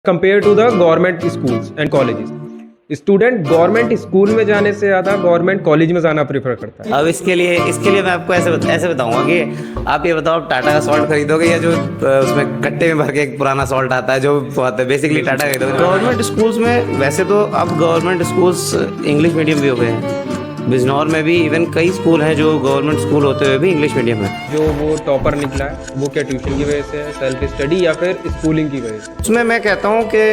Compare to the government schools and colleges. Student government school में जाने से ज़्यादा गवर्नमेंट कॉलेज में जाना प्रेफर करता है। अब इसके लिए मैं आपको ऐसे बताऊंगा कि आप ये बताओ, आप टाटा का सॉल्ट खरीदोगे या जो उसमें कट्टे में भर के एक पुराना सॉल्ट आता है जो बेसिकली टाटा खरीदोगे। गवर्नमेंट स्कूल्स में वैसे तो अब गवर्नमेंट स्कूल्स इंग्लिश मीडियम भी हो गए हैं। बिजनौर में भी इवन कई स्कूल हैं जो गवर्नमेंट स्कूल होते हुए भी इंग्लिश मीडियम है। जो वो टॉपर निकला है वो क्या ट्यूशन की वजह से है, सेल्फ स्टडी या फिर स्कूलिंग की वजह से? उसमें मैं कहता हूँ कि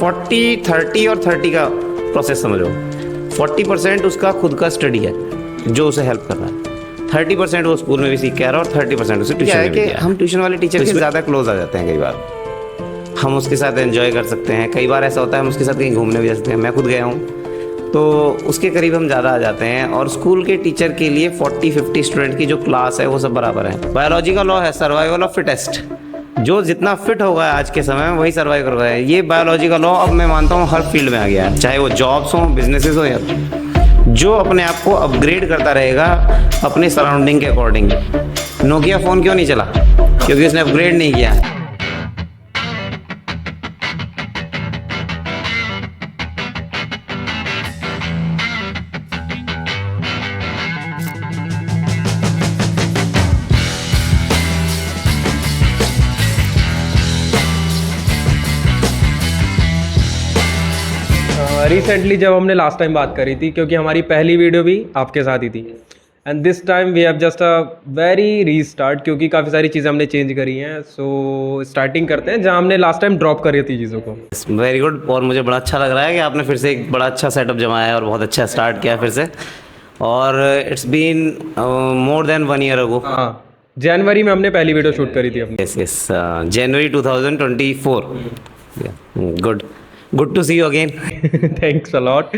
40, 30 और 30 का प्रोसेस समझो। 40% उसका खुद का स्टडी है जो उसे हेल्प कर रहा है, 30% वो स्कूल में भी सीख के आ रहा है और 30% उसे ट्यूशन में भी किया है। हम ट्यूशन वाले टीचर से ज़्यादा क्लोज आ जाते हैं। कई बार हम उसके साथ एंजॉय कर सकते हैं। कई बार ऐसा होता है हम उसके साथ कहीं घूमने भी जा सकते हैं। मैं खुद गया हूँ तो उसके करीब हम ज़्यादा आ जाते हैं। और स्कूल के टीचर के लिए 40-50 स्टूडेंट की जो क्लास है वो सब बराबर है। बायोलॉजी का लॉ है, सर्वाइवल ऑफ फिटेस्ट। जो जितना फिट होगा आज के समय में वही सर्वाइव कर रहा है। ये बायोलॉजी का लॉ अब मैं मानता हूँ हर फील्ड में आ गया है, चाहे वो जॉब्स हों, बिजनेसेस हो, या जो अपने आप को अपग्रेड करता रहेगा अपने सराउंडिंग के अकॉर्डिंग। नोकिया फ़ोन क्यों नहीं चला? क्योंकि उसने अपग्रेड नहीं किया। रिसेंटली जब हमने लास्ट टाइम बात करी थी, क्योंकि हमारी पहली वीडियो भी आपके साथ ही थी, and this time we have just a very restart, क्योंकि काफ़ी सारी चीज़ें हमने चेंज करी हैं। सो स्टार्टिंग करते हैं जहां हमने लास्ट टाइम ड्रॉप करी थी चीज़ों को। Very good. और मुझे बड़ा अच्छा लग रहा है कि आपने फिर से एक बड़ा अच्छा सेटअप जमाया है और बहुत अच्छा स्टार्ट किया फिर से। और it's been more than 1 year ago. हाँ, जनवरी में हमने पहली वीडियो शूट करी थी अपनी। Yes, January 2024। Good to see you again. Thanks a lot.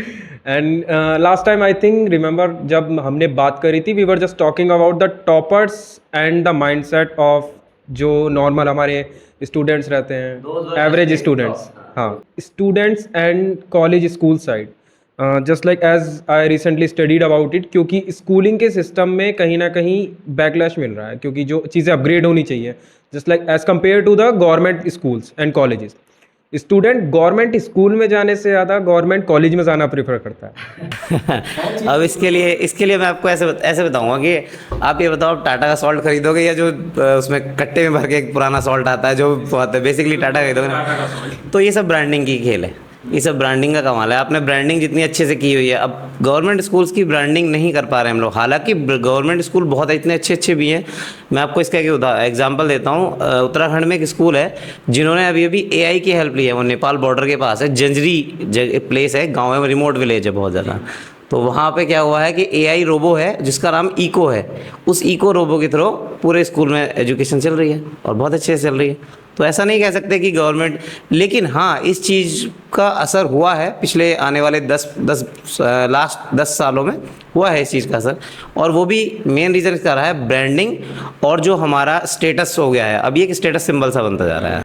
And last time I think remember जब हमने बात करी थी, we were just talking about the toppers and the mindset of जो नॉर्मल हमारे स्टूडेंट्स रहते हैं, एवरेज स्टूडेंट्स। हाँ, students and college school side, just like as I recently studied about it, क्योंकि स्कूलिंग के सिस्टम में कहीं ना कहीं बैकलैश मिल रहा है, क्योंकि जो चीज़ें अपग्रेड होनी चाहिए, just like as compare to the government schools and colleges. Student government school में जाने से ज़्यादा गवर्नमेंट कॉलेज में जाना प्रेफर करता है। अब इसके लिए मैं आपको ऐसे बताऊंगा कि आप ये बताओ, आप टाटा का सॉल्ट खरीदोगे या जो उसमें कट्टे में भर के एक पुराना सॉल्ट आता है जो बेसिकली टाटा खरीदोगे ना। तो ये सब ब्रांडिंग की खेल है, ये सब ब्रांडिंग का कमाल है। आपने ब्रांडिंग जितनी अच्छे से की हुई है, अब गवर्नमेंट स्कूल्स की ब्रांडिंग नहीं कर पा रहे हम लोग। हालांकि गवर्नमेंट स्कूल बहुत इतने अच्छे भी हैं। मैं आपको इसका एक एग्जांपल देता हूँ। उत्तराखंड में एक स्कूल है जिन्होंने अभी AI की हेल्प ली है। वो नेपाल बॉर्डर के पास है, जंजरी प्लेस है, गाँव है, रिमोट विलेज है बहुत ज़्यादा। तो वहाँ पे क्या हुआ है कि AI रोबो है जिसका नाम इको है। उस इको रोबो के थ्रू पूरे स्कूल में एजुकेशन चल रही है और बहुत अच्छे से चल रही है। तो ऐसा नहीं कह सकते कि गवर्नमेंट, लेकिन हाँ इस चीज़ का असर हुआ है पिछले आने वाले लास्ट 10 सालों में हुआ है इस चीज़ का असर। और वो भी मेन रीज़न इसका रहा है ब्रांडिंग और जो हमारा स्टेटस हो गया है। अब ये एक स्टेटस सिंबल सा बनता जा रहा है।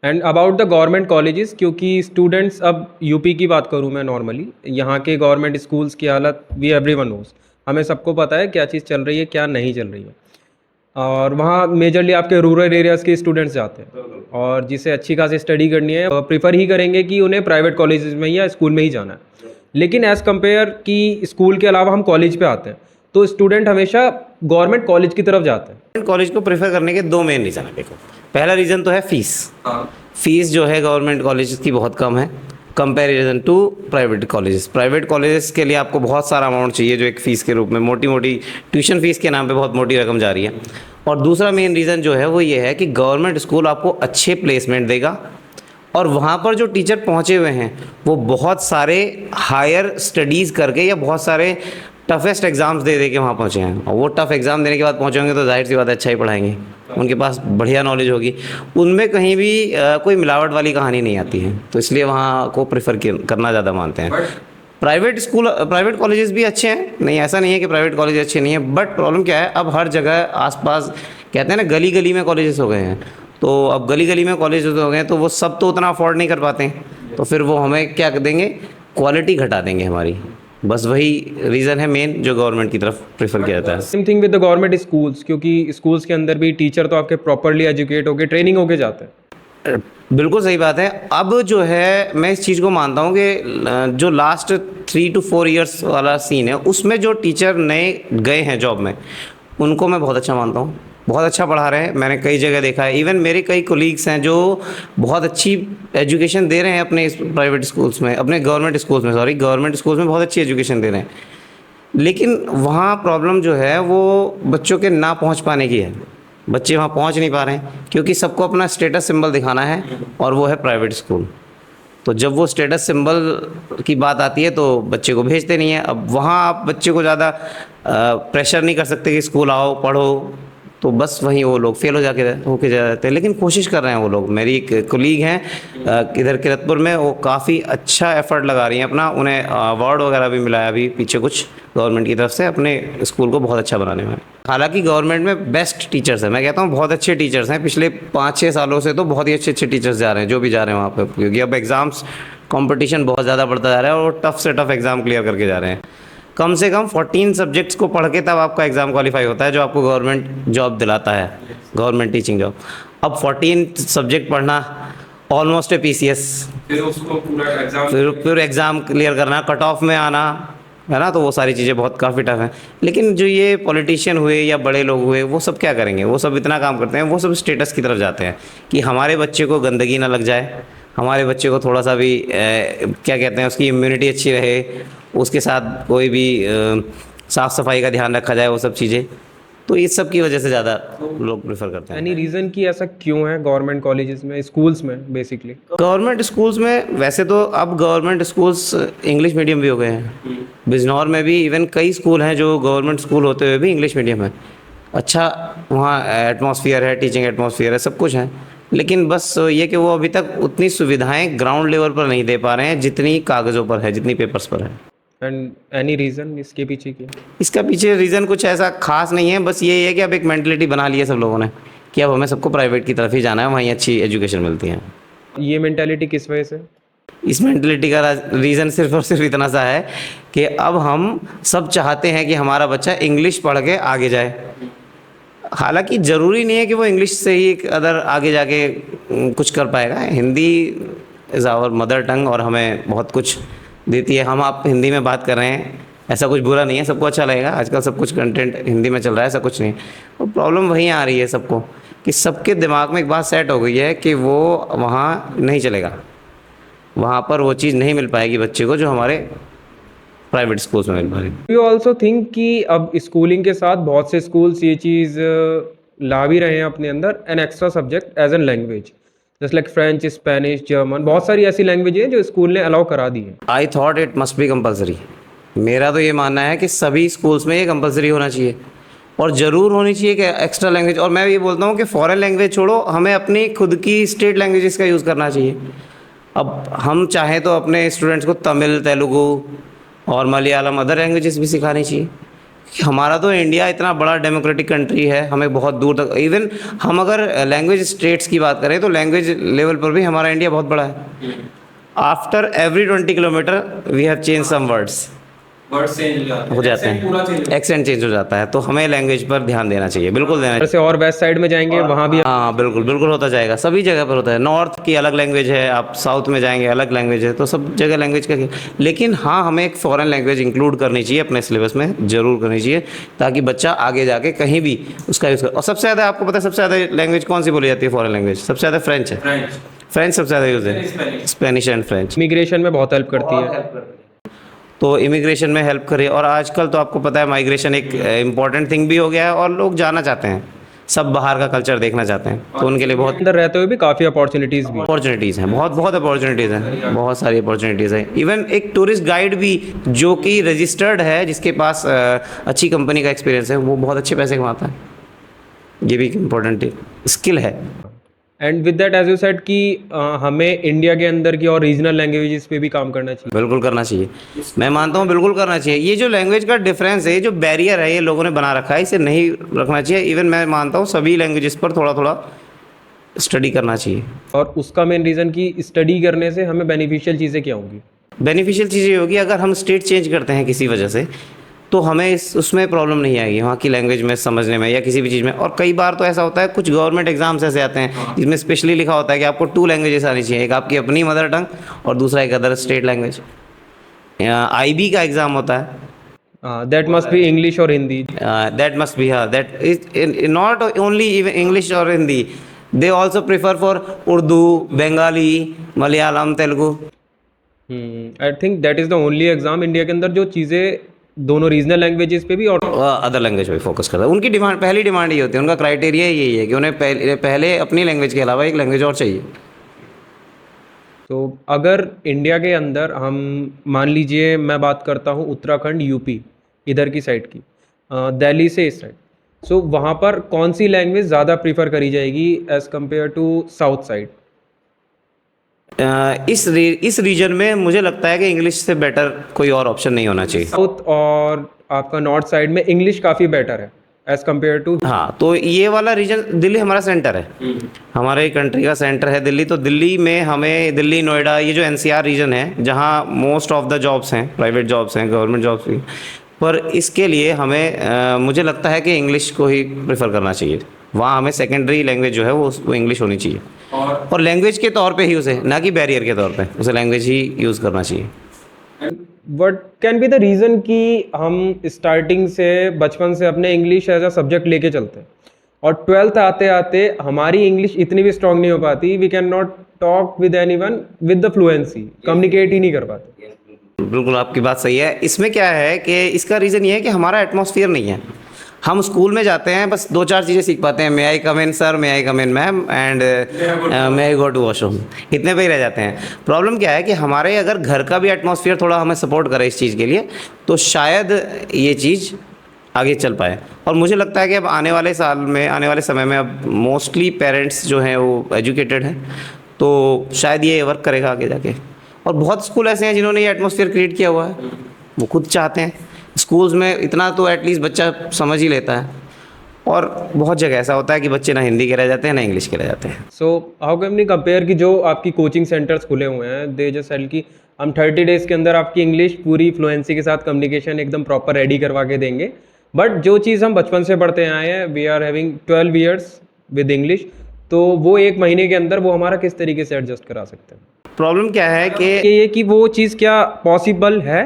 And about the government colleges, क्योंकि स्टूडेंट्स, अब यूपी की बात करूँ मैं नॉर्मली, यहाँ के गवर्नमेंट स्कूल्स की हालत वी एवरीवन नोज, हमें सबको पता है क्या चीज़ चल रही है क्या नहीं चल रही है। और वहाँ मेजरली आपके रूरल एरियाज़ के स्टूडेंट्स जाते हैं, और जिसे अच्छी खासी स्टडी करनी है प्रीफर ही करेंगे कि उन्हें प्राइवेट कॉलेजेस में या स्कूल में ही जाना है। लेकिन एज़ कम्पेयर कि स्कूल के अलावा हम कॉलेज पे आते हैं तो स्टूडेंट हमेशा गवर्नमेंट कॉलेज की तरफ जाते हैं। कॉलेज को प्रेफर करने के 2 मेन रीज़न है। देखो, पहला रीज़न तो है फीस। फीस जो है गवर्नमेंट कॉलेज की बहुत कम है comparison to private colleges. Private colleges के लिए आपको बहुत सारा अमाउंट चाहिए जो एक फ़ीस के रूप में मोटी ट्यूशन फ़ीस के नाम पे बहुत मोटी रकम जा रही है। और दूसरा मेन रीज़न जो है वो ये है कि गवर्नमेंट स्कूल आपको अच्छे प्लेसमेंट देगा और वहाँ पर जो टीचर पहुँचे हुए हैं वो बहुत सारे हायर स्टडीज़ करके या बहुत सारे टफेस्ट एग्ज़ाम्स दे के वहाँ पहुँचे हैं। और वो टफ एग्ज़ाम देने के बाद पहुँचे होंगे तो जाहिर सी बात है अच्छा ही पढ़ाएंगे, उनके पास बढ़िया नॉलेज होगी, उनमें कहीं भी कोई मिलावट वाली कहानी नहीं आती है। तो इसलिए वहाँ को प्रेफर करना ज़्यादा मानते हैं। प्राइवेट कॉलेजेस भी अच्छे हैं, नहीं ऐसा नहीं है कि प्राइवेट कॉलेज अच्छे नहीं है, बट प्रॉब्लम क्या है, अब हर जगह आसपास कहते हैं ना गली गली में कॉलेजेस हो गए हैं। तो अब गली गली में कॉलेज हो गए तो वो सब तो उतना अफोर्ड नहीं कर पाते हैं, तो फिर वो हमें क्या देंगे, क्वालिटी घटा देंगे हमारी। बस वही रीज़न है मेन जो गवर्नमेंट की तरफ प्रेफर किया जाता है। Same thing with the government schools, क्योंकि स्कूल्स के अंदर भी टीचर तो आपके प्रॉपरली एजुकेट होके ट्रेनिंग होके जाते हैं। बिल्कुल सही बात है। अब जो है मैं इस चीज़ को मानता हूँ कि जो लास्ट 3 to 4 इयर्स वाला सीन है उसमें जो टीचर नए गए हैं जॉब में, उनको मैं बहुत अच्छा मानता हूँ। बहुत अच्छा पढ़ा रहे हैं, मैंने कई जगह देखा है। इवन मेरे कई कोलीग्स हैं जो बहुत अच्छी एजुकेशन दे रहे हैं अपने प्राइवेट स्कूल्स में, अपने गवर्नमेंट स्कूल्स में, सॉरी गवर्नमेंट स्कूल्स में बहुत अच्छी एजुकेशन दे रहे हैं। लेकिन वहाँ प्रॉब्लम जो है वो बच्चों के ना पहुँच पाने की है। बच्चे वहाँ पहुँच नहीं पा रहे हैं क्योंकि सबको अपना स्टेटस सिंबल दिखाना है और वो है प्राइवेट स्कूल। तो जब वो स्टेटस सिंबल की बात आती है तो बच्चे को भेजते नहीं है। अब वहाँ आप बच्चे को ज़्यादा प्रेशर नहीं कर सकते कि स्कूल आओ पढ़ो, तो बस वहीं वो लोग फेल होके जा जाते हैं। लेकिन कोशिश कर रहे हैं वो लोग। मेरी एक कोलीग हैं इधर किरतपुर में, वो काफ़ी अच्छा एफर्ट लगा रही हैं अपना, उन्हें अवार्ड वगैरह भी मिला है अभी पीछे कुछ गवर्नमेंट की तरफ से अपने स्कूल को बहुत अच्छा बनाने में। हालांकि गवर्नमेंट में बेस्ट टीचर्स हैं, मैं कहता हूँ बहुत अच्छे टीचर्स हैं। पिछले 5-6 सालों से तो बहुत ही अच्छे अच्छे टीचर्स जा रहे हैं जो भी जा रहे हैं वहाँ पे, क्योंकि अब एग्ज़ाम्स कंपटीशन बहुत ज़्यादा बढ़ता जा रहा है और टफ से टफ एग्ज़ाम क्लियर करके जा रहे हैं। कम से कम 14 सब्जेक्ट्स को पढ़ के तब आपका एग्ज़ाम क्वालिफाई होता है जो आपको गवर्नमेंट जॉब दिलाता है, गवर्नमेंट टीचिंग जॉब। अब 14 सब्जेक्ट पढ़ना ऑलमोस्ट ए PCS, फिर उसको फिर एग्ज़ाम क्लियर करना, कट ऑफ में आना, है ना। तो वो सारी चीज़ें बहुत काफ़ी टफ हैं। लेकिन जो ये पॉलिटिशियन हुए या बड़े लोग हुए वो सब क्या करेंगे, वो सब इतना काम करते हैं, वो सब स्टेटस की तरफ जाते हैं कि हमारे बच्चे को गंदगी ना लग जाए, हमारे बच्चे को थोड़ा सा भी क्या कहते हैं उसकी इम्यूनिटी अच्छी रहे, उसके साथ कोई भी साफ़ सफाई का ध्यान रखा जाए, वो सब चीज़ें। तो इस सब की वजह से ज़्यादा लोग प्रेफर करते हैं। एनी रीज़न कि ऐसा क्यों है गवर्नमेंट कॉलेजेस में, स्कूल्स में बेसिकली? गवर्नमेंट स्कूल्स में वैसे तो अब गवर्नमेंट स्कूल्स इंग्लिश मीडियम भी हो गए हैं। बिजनौर में भी इवन कई स्कूल हैं जो गवर्नमेंट स्कूल होते हुए भी इंग्लिश मीडियम है। अच्छा वहाँ एटमॉस्फेयर है, टीचिंग एटमॉस्फेयर है, सब कुछ है। लेकिन बस ये कि वो अभी तक उतनी सुविधाएं ग्राउंड लेवल पर नहीं दे पा रहे हैं जितनी कागज़ों पर है, जितनी पेपर्स पर है। एंड एनी रीज़न इसके पीछे की? इसका पीछे रीज़न कुछ ऐसा खास नहीं है, बस ये है कि अब एक मेंटलिटी बना ली है सब लोगों ने कि अब हमें सबको प्राइवेट की तरफ ही जाना है, वहीं अच्छी एजुकेशन मिलती है। ये मेंटालिटी किस वजह से? इस मेंटलिटी का रीज़न सिर्फ और सिर्फ इतना सा है कि अब हम सब चाहते हैं कि हमारा बच्चा इंग्लिश पढ़ के आगे जाए। हालांकि ज़रूरी नहीं है कि वो इंग्लिश से ही अदर आगे जाके कुछ कर पाएगा। Hindi is our mother tongue और हमें बहुत कुछ देती है। हम आप हिंदी में बात कर रहे हैं, ऐसा कुछ बुरा नहीं है, सबको अच्छा लगेगा। आजकल सब कुछ कंटेंट हिंदी में चल रहा है, ऐसा कुछ नहीं। तो प्रॉब्लम वहीं आ रही है सबको कि सबके दिमाग में एक बात सेट हो गई है कि वो वहाँ नहीं चलेगा, वहाँ पर वो चीज़ नहीं मिल पाएगी बच्चे को जो हमारे प्राइवेट स्कूल्स में मिल पा रही है। यू ऑल्सो थिंक कि अब स्कूलिंग के साथ बहुत से स्कूल्स ये चीज़ ला भी रहे हैं अपने अंदर, an extra subject as an language, just like French, Spanish, German, बहुत सारी ऐसी लैंग्वेज है जो स्कूल ने अलाउ करा दी है। I thought it must B compulsory. मेरा तो ये मानना है कि सभी स्कूल्स में ये कंपलसरी होना चाहिए और ज़रूर होनी चाहिए कि एक्स्ट्रा लैंग्वेज। और मैं ये बोलता हूँ कि फॉरेन लैंग्वेज छोड़ो, हमें अपनी खुद की स्टेट लैंग्वेजेस का यूज़ करना चाहिए। अब हम चाहें तो अपने स्टूडेंट्स को तमिल, तेलुगु और मलयालम अदर लैंग्वेजेस भी सिखानी चाहिए। हमारा तो इंडिया इतना बड़ा डेमोक्रेटिक कंट्री है, हमें बहुत दूर तक, इवन हम अगर लैंग्वेज स्टेट्स की बात करें तो लैंग्वेज लेवल पर भी हमारा इंडिया बहुत बड़ा है। After every 20 kilometre we have change some words, हो जाते हैं, एक्सेंट चेंज हो जाता है। तो हमें लैंग्वेज पर ध्यान देना चाहिए, बिल्कुल देना चाहिए। जैसे और वेस्ट साइड में जाएंगे वहाँ भी हाँ बिल्कुल बिल्कुल होता जाएगा, सभी जगह पर होता है। नॉर्थ की अलग लैंग्वेज है, आप साउथ में जाएंगे अलग लैंग्वेज है, तो सब जगह लैंग्वेज का। लेकिन हाँ, हमें एक फ़ॉरेन लैंग्वेज इंक्लूड करनी चाहिए अपने सिलेबस में, ज़रूर करनी चाहिए, ताकि बच्चा आगे जाके कहीं भी उसका यूज़ करे। और सबसे ज़्यादा आपको पता है सबसे ज़्यादा लैंग्वेज कौन सी बोली जाती है फॉरेन लैंग्वेज? सबसे ज़्यादा फ्रेंच है। फ्रेंच सबसे ज़्यादा यूज़ है, स्पेनिश एंड फ्रेंच। इमिग्रेशन में बहुत हेल्प करती है, तो इमिग्रेशन में हेल्प करे। और आजकल तो आपको पता है माइग्रेशन एक इम्पॉर्टेंट थिंग भी हो गया है और लोग जाना चाहते हैं, सब बाहर का कल्चर देखना चाहते हैं, तो उनके लिए बहुत अंदर रहते हुए भी काफ़ी अपॉर्चुनिटीज़ भी अपॉर्चुनिटीज़ हैं, बहुत बहुत अपॉर्चुनिटीज़ हैं, बहुत सारी अपॉर्चुनिटीज़ हैं। इवन एक टूरिस्ट गाइड भी जो कि रजिस्टर्ड है, जिसके पास अच्छी कंपनी का एक्सपीरियंस है, वो बहुत अच्छे पैसे कमाता है। ये भी एक इम्पोर्टेंट स्किल है। And with that as you said कि हमें इंडिया के अंदर की और रीजनल लैंग्वेजेस पे भी काम करना चाहिए। बिल्कुल करना चाहिए, मैं मानता हूँ बिल्कुल करना चाहिए। ये जो लैंग्वेज का डिफरेंस है, ये जो बैरियर है ये लोगों ने बना रखा है, इसे नहीं रखना चाहिए। इवन मैं मानता हूँ सभी लैंग्वेजेस पर थोड़ा थोड़ा स्टडी करना चाहिए। और उसका मेन रीज़न कि स्टडी करने से हमें बेनिफिशियल चीज़ें क्या होंगी? बेनिफिशियल चीज़ ये होगी, अगर हम स्टेट चेंज करते हैं किसी वजह से, तो हमें उसमें प्रॉब्लम नहीं आएगी वहाँ की लैंग्वेज में समझने में या किसी भी चीज़ में। और कई बार तो ऐसा होता है, कुछ गवर्नमेंट एग्जाम्स ऐसे आते हैं जिसमें स्पेशली लिखा होता है कि आपको 2 लैंग्वेजेस आनी चाहिए, एक आपकी अपनी मदर टंग और दूसरा एक अदर स्टेट लैंग्वेज। IB का एग्ज़ाम होता है, दैट मस्ट बी इंग्लिश और Hindi. that must be that is not only even English or Hindi, they also prefer for Urdu, Bengali, Malayalam, Telugu. I think that is the only exam India के अंदर जो चीज़ें दोनों regional languages पे भी और other language पे focus करता है। उनकी डिमांड, पहली डिमांड ये होती है, उनका क्राइटेरिया यही है कि उन्हें पहले अपनी लैंग्वेज के अलावा एक लैंग्वेज और चाहिए। तो अगर इंडिया के अंदर हम मान लीजिए, मैं बात करता हूँ उत्तराखंड यूपी इधर की साइड की, दिल्ली से इस साइड, सो वहाँ पर कौन सी लैंग्वेज ज़्यादा प्रीफर करी जाएगी as compare to south side? इस रीजन में मुझे लगता है कि इंग्लिश से बेटर कोई और ऑप्शन नहीं होना चाहिए। साउथ और आपका नॉर्थ साइड में इंग्लिश काफ़ी बेटर है एज़ कम्पेयर टू। हाँ, तो ये वाला रीजन, दिल्ली हमारा सेंटर है, हमारे कंट्री का सेंटर है दिल्ली। तो दिल्ली में हमें, दिल्ली नोएडा, ये जो NCR रीजन है जहाँ मोस्ट ऑफ द जॉब्स हैं, प्राइवेट जॉब्स हैं, गवर्नमेंट जॉब्स भी, पर इसके लिए हमें मुझे लगता है कि इंग्लिश को ही प्रेफर करना चाहिए। वहाँ हमें सेकेंडरी लैंग्वेज जो है वो इंग्लिश होनी चाहिए, और लैंग्वेज के तौर पे ही उसे, ना कि बैरियर के तौर पे उसे लैंग्वेज ही यूज़ करना चाहिए। What can be the reason कि हम स्टार्टिंग से, बचपन से अपने इंग्लिश एज अ सब्जेक्ट लेके चलते हैं और 12th आते आते हमारी इंग्लिश इतनी भी स्ट्रांग नहीं हो पाती, we can not talk with anyone with the fluency, communicate ही नहीं कर पाते। बिल्कुल आपकी बात सही है। इसमें क्या है कि इसका रीज़न ये है कि हमारा एटमॉस्फेयर नहीं है। हम स्कूल में जाते हैं, बस 2-4 चीज़ें सीख पाते हैं, may I come in sir, may I come in ma'am, and may I go to washroom, इतने पे ही रह जाते हैं। प्रॉब्लम क्या है कि हमारे अगर घर का भी एटमॉस्फेयर थोड़ा हमें सपोर्ट करे इस चीज़ के लिए, तो शायद ये चीज़ आगे चल पाए। और मुझे लगता है कि अब आने वाले साल में, आने वाले समय में, अब मोस्टली पेरेंट्स जो हैं वो एजुकेटेड हैं, तो शायद ये वर्क करेगा आगे जाके। और बहुत स्कूल ऐसे हैं जिन्होंने ये एटमॉस्फेयर क्रिएट किया हुआ है, वो खुद चाहते हैं। स्कूल्स में इतना तो एटलीस्ट बच्चा समझ ही लेता है, और बहुत जगह ऐसा होता है कि बच्चे ना हिंदी के रह जाते हैं ना इंग्लिश के रह जाते हैं। So how can we compare कि जो आपकी कोचिंग सेंटर्स खुले हुए हैं, दे जस्ट सेड कि हम 30 डेज़ के अंदर आपकी इंग्लिश पूरी फ्लुएंसी के साथ कम्युनिकेशन एकदम प्रॉपर रेडी करवा के देंगे, बट जो चीज़ हम बचपन से पढ़ते आए हैं, we are having 12 years with English, तो वो 1 महीने के अंदर वो हमारा किस तरीके से एडजस्ट करा सकते हैं? प्रॉब्लम क्या है कि ये कि वो चीज़ क्या पॉसिबल है?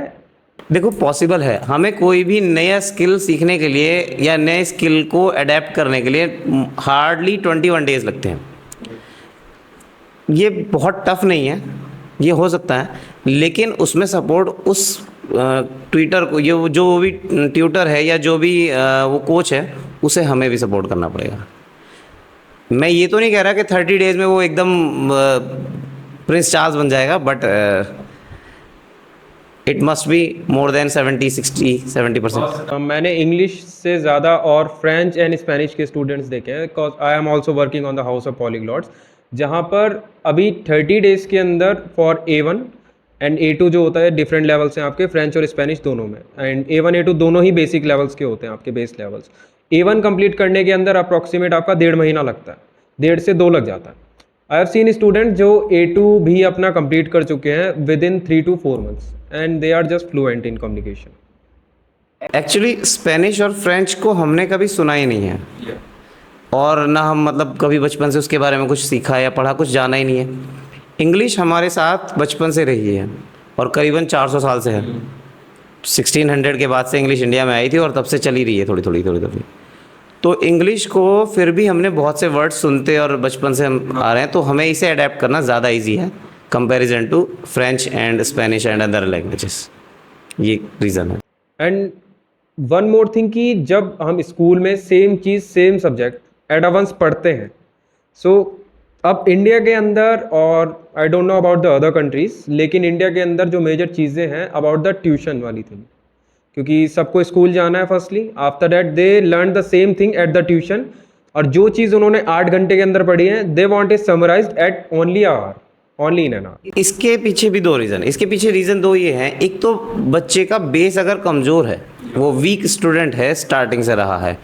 देखो, पॉसिबल है। हमें कोई भी नया स्किल सीखने के लिए या नए स्किल को अडेप्ट करने के लिए हार्डली 21 डेज़ लगते हैं। ये बहुत टफ नहीं है, ये हो सकता है, लेकिन उसमें सपोर्ट उस ट्यूटर को, ये जो भी ट्यूटर है या जो भी वो कोच है, उसे हमें भी सपोर्ट करना पड़ेगा। मैं ये तो नहीं कह रहा कि 30 डेज़ में वो एकदम प्रिंस चार्ल्स बन जाएगा, but it must be more than 70% मैंने इंग्लिश से ज़्यादा और फ्रेंच एंड स्पेनिश के स्टूडेंट्स देखे हैं, because I am also working on the house of polyglots, जहाँ पर अभी 30 डेज़ के अंदर फॉर A1 एंड A2 जो होता है, डिफरेंट लेवल्स हैं आपके फ्रेंच और स्पेनिश दोनों में, एंड A1 A2 दोनों ही बेसिक लेवल्स के होते हैं आपके बेस लेवल्स। A1 कंप्लीट करने के अंदर अप्रॉक्सीमेट आपका 1.5 महीना लगता है, 1.5 से 2 लग जाता है। आई हैव सीन स्टूडेंट जो A2 भी अपना कंप्लीट कर चुके हैं with in 3 to 4 months and they are just fluent in communication. Actually Spanish और फ्रेंच को हमने कभी सुना ही नहीं है, और ना हम मतलब कभी बचपन से उसके बारे में कुछ सीखा या पढ़ा, कुछ जाना ही नहीं है। इंग्लिश हमारे साथ बचपन से रही है और करीबन 400 साल से है। 1600 के बाद से इंग्लिश इंडिया में आई थी और तब से चली रही है थोड़ी थोड़ी। तो इंग्लिश को फिर भी हमने बहुत से वर्ड्स सुनते और बचपन से हम आ रहे हैं, तो हमें इसे अडेप्ट करना ज़्यादा ईजी है comparison to French and Spanish and other languages. ये रीज़न है। एंड वन मोर थिंग कि जब हम स्कूल में सेम चीज़, सेम सब्जेक्ट एडवांस पढ़ते हैं, सो अब इंडिया के अंदर, और I don't know about the other countries, लेकिन इंडिया के अंदर जो मेजर चीज़ें हैं अबाउट द ट्यूशन वाली थिंग, क्योंकि सबको स्कूल जाना है firstly, after that they learn the same thing at the tuition, और जो चीज़ उन्होंने 8 घंटे के अंदर पढ़ी है, they want it summarised at only hour, only in an hour. इसके पीछे भी 2 रीज़न, इसके पीछे रीज़न 2 ये हैं। एक तो बच्चे का बेस अगर कमज़ोर है, वो वीक स्टूडेंट है, स्टार्टिंग से रहा है,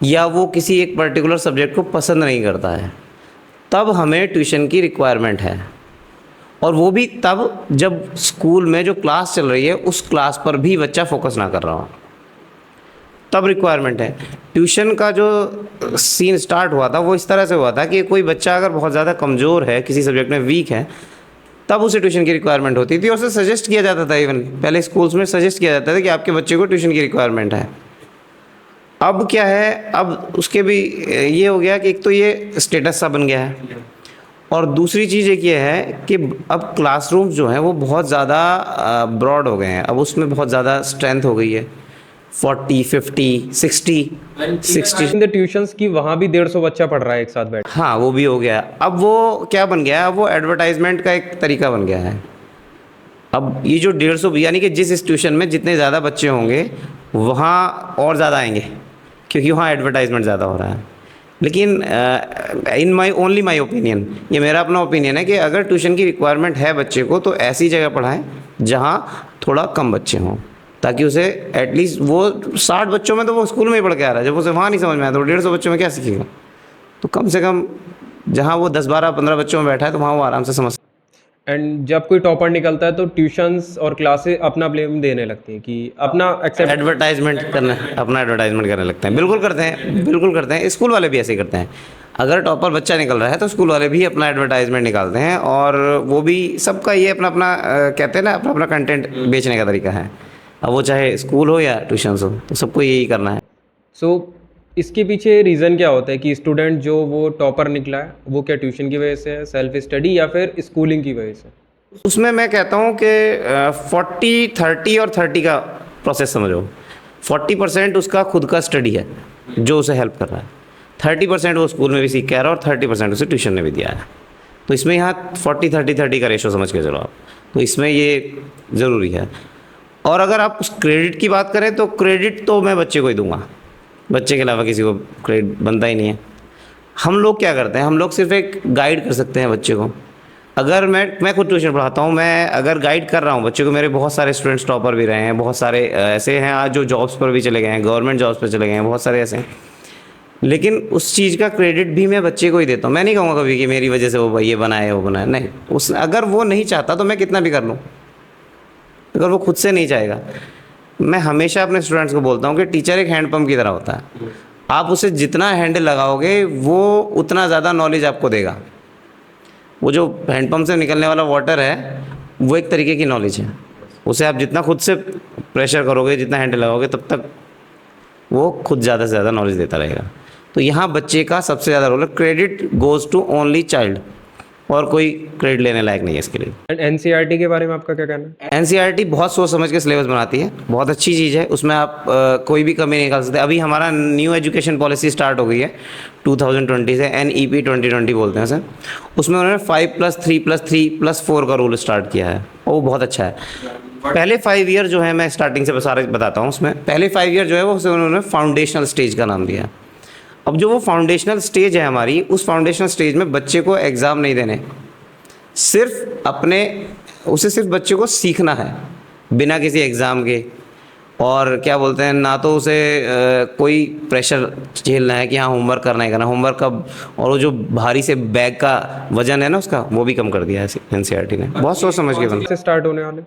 या वो किसी एक पर्टिकुलर सब्जेक्ट को पसंद नहीं करता है, तब हमें ट्यूशन की रिक्वायरमेंट है। और वो भी तब जब स्कूल में जो क्लास चल रही है उस क्लास पर भी बच्चा फोकस ना कर रहा हो। तब रिक्वायरमेंट है। ट्यूशन का जो सीन स्टार्ट हुआ था वो इस तरह से हुआ था कि कोई बच्चा अगर बहुत ज़्यादा कमज़ोर है, किसी सब्जेक्ट में वीक है, तब उसे ट्यूशन की रिक्वायरमेंट होती थी और उसे सजेस्ट किया जाता था। इवन पहले स्कूल्स में सजेस्ट किया जाता था कि आपके बच्चे को ट्यूशन की रिक्वायरमेंट है। अब क्या है, अब उसके भी ये हो गया कि एक तो ये स्टेटस सा बन गया है, और दूसरी चीज़ एक ये है कि अब क्लासरूम्स जो हैं वो बहुत ज़्यादा ब्रॉड हो गए हैं। अब उसमें बहुत ज़्यादा स्ट्रेंथ हो गई है, 40, 50, 60। इन द ट्यूशंस की वहाँ भी 150 बच्चा पढ़ रहा है एक साथ बैठ। हाँ, वो भी हो गया। अब वो क्या बन गया है, अब वो एडवर्टाइजमेंट का एक तरीका बन गया है। अब ये जो 150, यानी कि जिस ट्यूशन में जितने ज़्यादा बच्चे होंगे वहाँ और ज़्यादा आएंगे, क्योंकि वहाँ एडवर्टाइजमेंट ज़्यादा हो रहा है। लेकिन इन माई माई ओपिनियन, ये मेरा अपना ओपिनियन है कि अगर ट्यूशन की रिक्वायरमेंट है बच्चे को तो ऐसी जगह पढ़ाएं जहाँ थोड़ा कम बच्चे हों, ताकि उसे एटलीस्ट वो 60 बच्चों में तो वो स्कूल में ही पढ़ के आ रहा है, जब उसे वहाँ नहीं समझ में आया तो 150 बच्चों में क्या सीखेगा। तो कम से कम जहाँ वो 10, 12, 15 बच्चों में बैठा है तो वहाँ वो आराम से समझ। एंड जब कोई टॉपर निकलता है तो ट्यूशंस और क्लासेस अपना ब्लेम देने लगती हैं कि अपना एक्सेप्ट एडवर्टाइजमेंट करना, अपना एडवर्टाइजमेंट करने लगते हैं। बिल्कुल करते हैं, बिल्कुल करते हैं। स्कूल वाले भी ऐसे ही करते हैं। अगर टॉपर बच्चा निकल रहा है तो स्कूल वाले भी अपना एडवर्टाइजमेंट निकालते हैं, और वो भी सबका ये अपना अपना कहते हैं ना, अपना अपना कंटेंट बेचने का तरीका है। अब वो चाहे स्कूल हो या ट्यूशन हो, तो सबको यही करना है। सो इसके पीछे रीज़न क्या होता है कि स्टूडेंट जो वो टॉपर निकला है वो क्या ट्यूशन की वजह से है, सेल्फ स्टडी, या फिर स्कूलिंग की वजह से? उसमें मैं कहता हूँ कि 40, 30 और 30 का प्रोसेस समझो। 40% उसका खुद का स्टडी है जो उसे हेल्प कर रहा है, 30% वो स्कूल में भी सीख के आ रहा है, और 30% उसे ट्यूशन ने भी दिया है। तो इसमें यहाँ 40, 30, 30 का रेशो समझ के चलो आप। तो इसमें ये ज़रूरी है। और अगर आप उस क्रेडिट की बात करें तो क्रेडिट तो मैं बच्चे को ही दूंगा, बच्चे के अलावा किसी को क्रेडिट बनता ही नहीं है। हम लोग क्या करते हैं, हम लोग सिर्फ एक गाइड कर सकते हैं बच्चे को। अगर मैं खुद ट्यूशन पढ़ाता हूँ, मैं अगर गाइड कर रहा हूँ बच्चे को, मेरे बहुत सारे स्टूडेंट्स टॉपर भी रहे हैं, बहुत सारे ऐसे हैं आज जो जॉब्स पर भी चले गए हैं, गवर्नमेंट जॉब्स पर चले गए हैं, बहुत सारे ऐसे हैं। लेकिन उस चीज़ का क्रेडिट भी मैं बच्चे को ही देता हूँ। मैं नहीं कहूँगा कभी कि मेरी वजह से वो ये बनाए वो बनाए, नहीं। उस अगर वो नहीं चाहता तो मैं कितना भी कर लूँ, अगर वो खुद से नहीं चाहेगा। मैं हमेशा अपने स्टूडेंट्स को बोलता हूँ कि टीचर एक हैंडपम्प की तरह होता है। आप उसे जितना हैंडल लगाओगे वो उतना ज़्यादा नॉलेज आपको देगा। वो जो हैंडपम्प से निकलने वाला वाटर है वो एक तरीके की नॉलेज है। उसे आप जितना खुद से प्रेशर करोगे, जितना हैंडल लगाओगे, तब तक वो खुद ज़्यादा से ज़्यादा नॉलेज देता रहेगा। तो यहाँ बच्चे का सबसे ज़्यादा रोल है। Credit goes to only child, और कोई क्रेडिट लेने लायक नहीं है इसके लिए। एंड एनसीईआरटी के बारे में आपका क्या कहना है? एनसीईआरटी बहुत सोच समझ के सिलेबस बनाती है, बहुत अच्छी चीज़ है। उसमें आप कोई भी कमी नहीं निकाल सकते। अभी हमारा न्यू एजुकेशन पॉलिसी स्टार्ट हो गई है 2020 से, NEP 2020 बोलते हैं सर। उसमें उन्होंने 5+3+3+4 का रूल स्टार्ट किया है, और वो बहुत अच्छा है। पहले 5 ईयर जो है, मैं स्टार्टिंग से सारा बताता हूँ, उसमें पहले 5 ईयर जो है वो उसे उन्होंने फाउंडेशनल स्टेज का नाम दिया है। अब जो वो फाउंडेशनल स्टेज है हमारी, उस फाउंडेशनल स्टेज में बच्चे को एग्ज़ाम नहीं देने, सिर्फ बच्चे को सीखना है बिना किसी एग्ज़ाम के। और क्या बोलते हैं, ना तो उसे कोई प्रेशर झेलना है कि हाँ होमवर्क करना ही करना, होमवर्क का, और वो जो भारी से बैग का वजन है ना उसका, वो भी कम कर दिया है एनसीईआरटी ने, बहुत सोच समझ के बना। से स्टार्ट होने वाले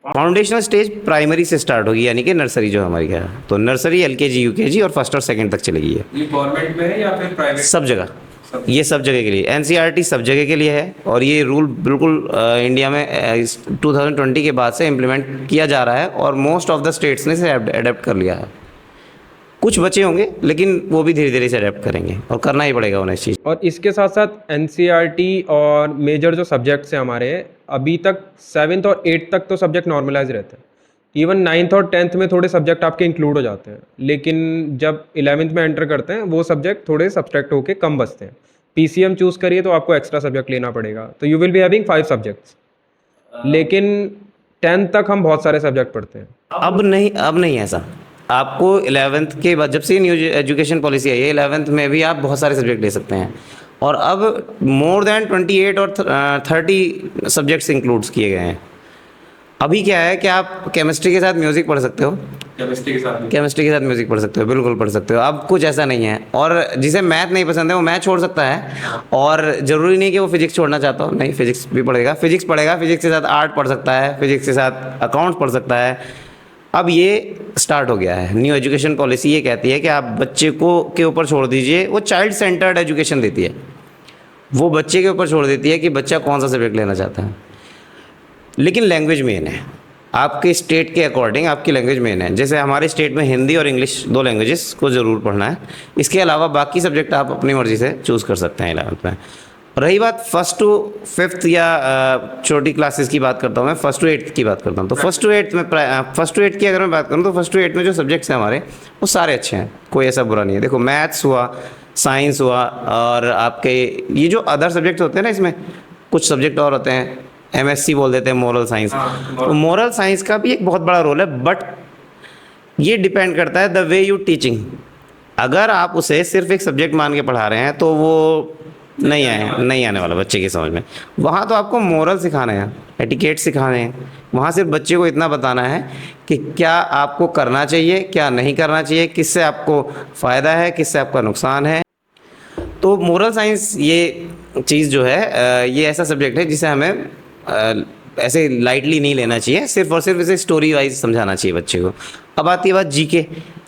फाउंडेशनल स्टेज प्राइमरी से स्टार्ट होगी, यानी कि नर्सरी जो हमारी है, तो नर्सरी, LKG, UKG और 1st और 2nd तक चलेगी। ये गवर्नमेंट में है या फिर प्राइवेट? सब जगह, ये सब जगह के लिए एनसीईआरटी सब जगह के लिए है। और ये रूल बिल्कुल इंडिया में 2020 के बाद से इम्प्लीमेंट किया जा रहा है, और मोस्ट ऑफ द स्टेट्स ने इसे अडेप्ट कर लिया है। कुछ बचे होंगे लेकिन वो भी धीरे धीरे से अडेप्ट करेंगे, और करना ही पड़ेगा उन्हें इस चीज़। और इसके साथ साथ एनसीईआरटी और मेजर जो सब्जेक्ट्स हैं हमारे, अभी तक 7th और 8th तक तो सब्जेक्ट नॉर्मलाइज रहते हैं। इवन 9th और 10th में थोड़े सब्जेक्ट आपके इंक्लूड हो जाते हैं, लेकिन जब 11th में एंटर करते हैं वो सब्जेक्ट थोड़े सब्सट्रैक्ट होके कम बचते हैं। PCM चूज़ करिए तो आपको एक्स्ट्रा सब्जेक्ट लेना पड़ेगा, तो you will be having 5 subjects. लेकिन 10th तक हम बहुत सारे सब्जेक्ट पढ़ते हैं। अब नहीं ऐसा। आपको 11th के बाद, जब से न्यू एजुकेशन पॉलिसी आई है, 11th में भी आप बहुत सारे सब्जेक्ट ले सकते हैं। और अब मोर देन 28 और 30 सब्जेक्ट्स इंक्लूड्स किए गए हैं। अभी क्या है कि आप केमिस्ट्री के साथ म्यूज़िक पढ़ सकते हो, केमिस्ट्री के साथ म्यूज़िक पढ़ सकते हो, बिल्कुल पढ़ सकते हो। अब कुछ ऐसा नहीं है। और जिसे मैथ नहीं पसंद है वो मैथ छोड़ सकता है, और ज़रूरी नहीं कि वो फिजिक्स छोड़ना चाहता हो, नहीं, फिजिक्स भी पढ़ेगा, फिजिक्स के साथ आर्ट पढ़ सकता है, फिजिक्स के साथ अकाउंट्स पढ़ सकता है, अब ये स्टार्ट हो गया है, न्यू एजुकेशन पॉलिसी ये कहती है कि आप बच्चे को के ऊपर छोड़ दीजिए, वो चाइल्ड सेंटर्ड एजुकेशन देती है, वो बच्चे के ऊपर छोड़ देती है कि बच्चा कौन सा सब्जेक्ट लेना चाहता है। लेकिन लैंग्वेज मेन है, आपके स्टेट के अकॉर्डिंग आपकी लैंग्वेज मेन है। जैसे हमारे स्टेट में हिंदी और इंग्लिश 2 लैंग्वेजेस को ज़रूर पढ़ना है, इसके अलावा बाकी सब्जेक्ट आप अपनी मर्ज़ी से चूज़ कर सकते हैं 11th में। रही बात 1st to 5th या छोटी क्लासेस की बात करता हूँ मैं, 1st to 8th की बात करता हूँ। तो 1st to 8th में 1st to 8th की अगर मैं बात करूँ तो 1st to 8th में जो सब्जेक्ट्स हैं हमारे वो सारे अच्छे हैं, कोई ऐसा बुरा नहीं है। देखो मैथ्स हुआ, साइंस हुआ, और आपके ये जो अदर सब्जेक्ट होते हैं ना, इसमें कुछ सब्जेक्ट और होते हैं, MSc बोल देते हैं, मोरल साइंस। तो मोरल साइंस का भी एक बहुत बड़ा रोल है, बट ये डिपेंड करता है द वे यू टीचिंग। अगर आप उसे सिर्फ एक सब्जेक्ट मान के पढ़ा रहे हैं तो वो नहीं आने वाला बच्चे की समझ में। वहाँ तो आपको मोरल सिखाने हैं, एटिकेट सिखाने हैं, वहाँ सिर्फ बच्चे को इतना बताना है कि क्या आपको करना चाहिए, क्या नहीं करना चाहिए, किससे आपको फ़ायदा है, किससे आपका नुकसान है। तो मोरल साइंस ये चीज़ जो है ये ऐसा सब्जेक्ट है जिसे हमें ऐसे लाइटली नहीं लेना चाहिए, सिर्फ और सिर्फ इसे स्टोरी वाइज समझाना चाहिए बच्चे को। अब आती है बात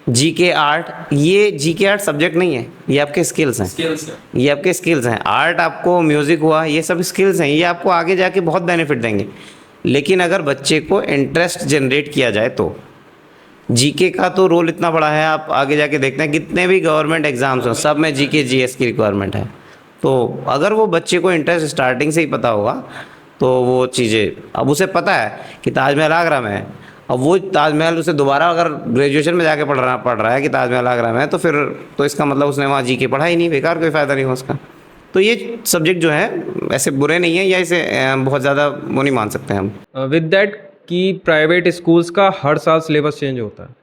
जीके आर्ट। ये जीके आर्ट सब्जेक्ट नहीं है, ये आपके स्किल्स हैं, ये आपके स्किल्स हैं। आर्ट आपको, म्यूज़िक हुआ, ये सब स्किल्स हैं, ये आपको आगे जाके बहुत बेनिफिट देंगे। लेकिन अगर बच्चे को इंटरेस्ट जनरेट किया जाए तो जीके का तो रोल इतना बड़ा है। आप आगे जाके देखते हैं कितने भी गवर्नमेंट एग्जाम्स हो, सब में जीके जीएस की रिक्वायरमेंट है। तो अगर वो बच्चे को इंटरेस्ट स्टार्टिंग से ही पता होगा तो वो चीज़ें, अब उसे पता है कि ताजमहल आगरा में है, अब वो ताजमहल उसे दोबारा अगर ग्रेजुएशन में जाके पढ़ रहा है कि ताजमहल आगरा में है, तो फिर तो इसका मतलब उसने वहाँ जीके पढ़ा ही नहीं, बेकार, कोई फ़ायदा नहीं हो उसका। तो ये सब्जेक्ट जो है ऐसे बुरे नहीं है, या इसे बहुत ज़्यादा वो नहीं मान सकते हम। विद दैट कि प्राइवेट स्कूल्स का हर साल सिलेबस चेंज होता है।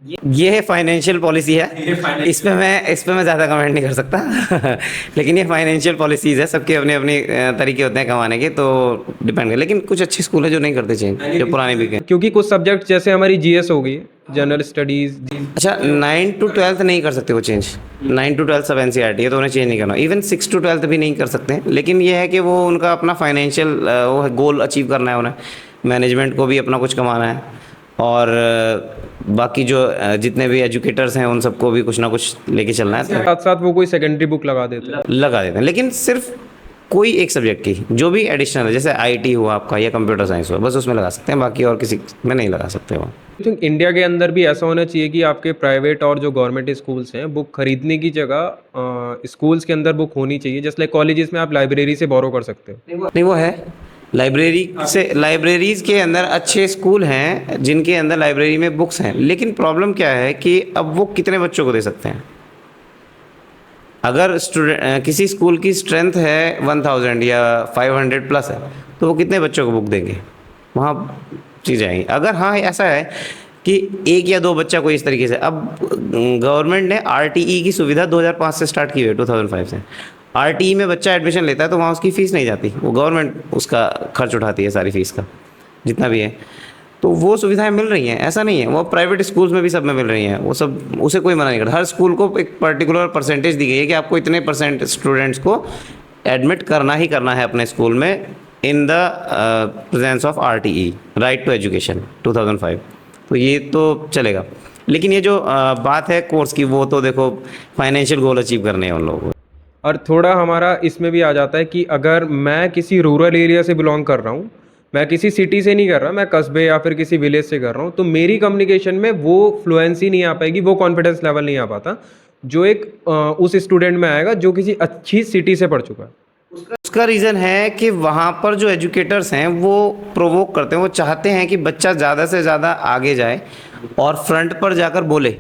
ये है फाइनेंशियल पॉलिसी है, इस पे मैं ज़्यादा कमेंट नहीं कर सकता लेकिन ये फाइनेंशियल पॉलिसीज़ है, सबके अपने अपने तरीके होते हैं कमाने के, तो डिपेंड है। लेकिन कुछ अच्छे स्कूल है जो नहीं करते चेंज, जो पुराने भी हैं। क्योंकि कुछ सब्जेक्ट जैसे हमारी जीएस हो गई, जनरल स्टडीज़। अच्छा, 9 to 12th नहीं कर सकते वो चेंज, 9 to 12 सब NCERT है तो उन्हें चेंज नहीं करना। इवन 6 to 12th भी नहीं कर सकते, लेकिन ये है कि वो उनका अपना फाइनेंशियल वो गोल अचीव करना है उन्हें, मैनेजमेंट को भी अपना कुछ कमाना है, और बाकी जो जितने भी एजुकेटर्स हैं उन सबको भी कुछ ना कुछ लेके चलना है। साथ साथ वो कोई सेकेंडरी बुक लगा देते हैं, लेकिन सिर्फ कोई एक सब्जेक्ट की जो भी एडिशनल है, जैसे IT हुआ आपका या कंप्यूटर साइंस हुआ, बस उसमें लगा सकते हैं, बाकी और किसी में नहीं लगा सकते वो। आई थिंक इंडिया के अंदर भी ऐसा होना चाहिए कि आपके प्राइवेट और जो गवर्नमेंट स्कूल्स हैं, बुक खरीदने की जगह स्कूल्स के अंदर बुक होनी चाहिए। जैसे लाइक कॉलेजेस में आप लाइब्रेरी से बोरो कर सकते हो। नहीं, वो है लाइब्रेरीज़ के अंदर अच्छे स्कूल हैं जिनके अंदर लाइब्रेरी में बुक्स हैं, लेकिन प्रॉब्लम क्या है कि अब वो कितने बच्चों को दे सकते हैं। अगर किसी स्कूल की स्ट्रेंथ है 1000 या 500 प्लस है, तो वो कितने बच्चों को बुक देंगे, वहाँ चीज़ आएंगी। अगर हाँ ऐसा है कि 1 या 2 बच्चा कोई इस तरीके से, अब गवर्नमेंट ने RTE की सुविधा 2005 से स्टार्ट की हुई है, 2005 से। RTE में बच्चा एडमिशन लेता है तो वहाँ उसकी फ़ीस नहीं जाती, वो गवर्नमेंट उसका खर्च उठाती है, सारी फीस का जितना भी है। तो वो सुविधाएं मिल रही हैं, ऐसा नहीं है, वो प्राइवेट स्कूल्स में भी सब में मिल रही हैं, वो सब, उसे कोई मना नहीं करता। हर स्कूल को एक पर्टिकुलर परसेंटेज दी गई है कि आपको इतने % स्टूडेंट्स को एडमिट करना ही करना है अपने स्कूल में in the presence of RTE, right to education 2005। तो ये तो चलेगा, लेकिन ये जो बात है कोर्स की, वो तो देखो फाइनेंशियल गोल अचीव करने हैं उन लोगों को। और थोड़ा हमारा इसमें भी आ जाता है कि अगर मैं किसी रूरल एरिया से बिलोंग कर रहा हूँ, मैं किसी सिटी से नहीं कर रहा, मैं कस्बे या फिर किसी विलेज से कर रहा हूँ, तो मेरी कम्युनिकेशन में वो फ्लुएंसी नहीं आ पाएगी, वो कॉन्फिडेंस लेवल नहीं आ पाता जो एक उस स्टूडेंट में आएगा जो किसी अच्छी सिटी से पढ़ चुका है। उसका रीज़न है कि वहाँ पर जो एजुकेटर्स हैं वो प्रोवोक करते हैं, वो चाहते हैं कि बच्चा ज़्यादा से ज़्यादा आगे जाए और फ्रंट पर जाकर बोले।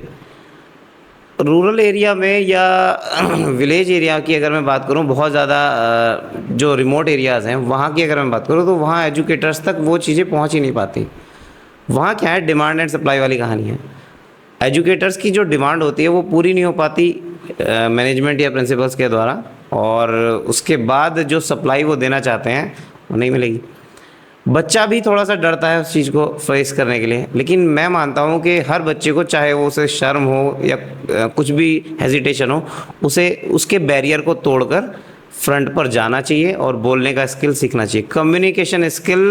रूरल एरिया में या विलेज एरिया की अगर मैं बात करूं, बहुत ज़्यादा जो रिमोट एरियाज़ हैं वहाँ की अगर मैं बात करूं, तो वहाँ एजुकेटर्स तक वो चीज़ें पहुँच ही नहीं पाती। वहाँ क्या है, डिमांड एंड सप्लाई वाली कहानी है। एजुकेटर्स की जो डिमांड होती है वो पूरी नहीं हो पाती मैनेजमेंट या प्रिंसिपल्स के द्वारा, और उसके बाद जो सप्लाई वो देना चाहते हैं वो नहीं मिलेगी। बच्चा भी थोड़ा सा डरता है उस चीज़ को फेस करने के लिए, लेकिन मैं मानता हूँ कि हर बच्चे को, चाहे वो उसे शर्म हो या कुछ भी हेजिटेशन हो, उसे उसके बैरियर को तोड़कर फ्रंट पर जाना चाहिए और बोलने का स्किल सीखना चाहिए। कम्युनिकेशन स्किल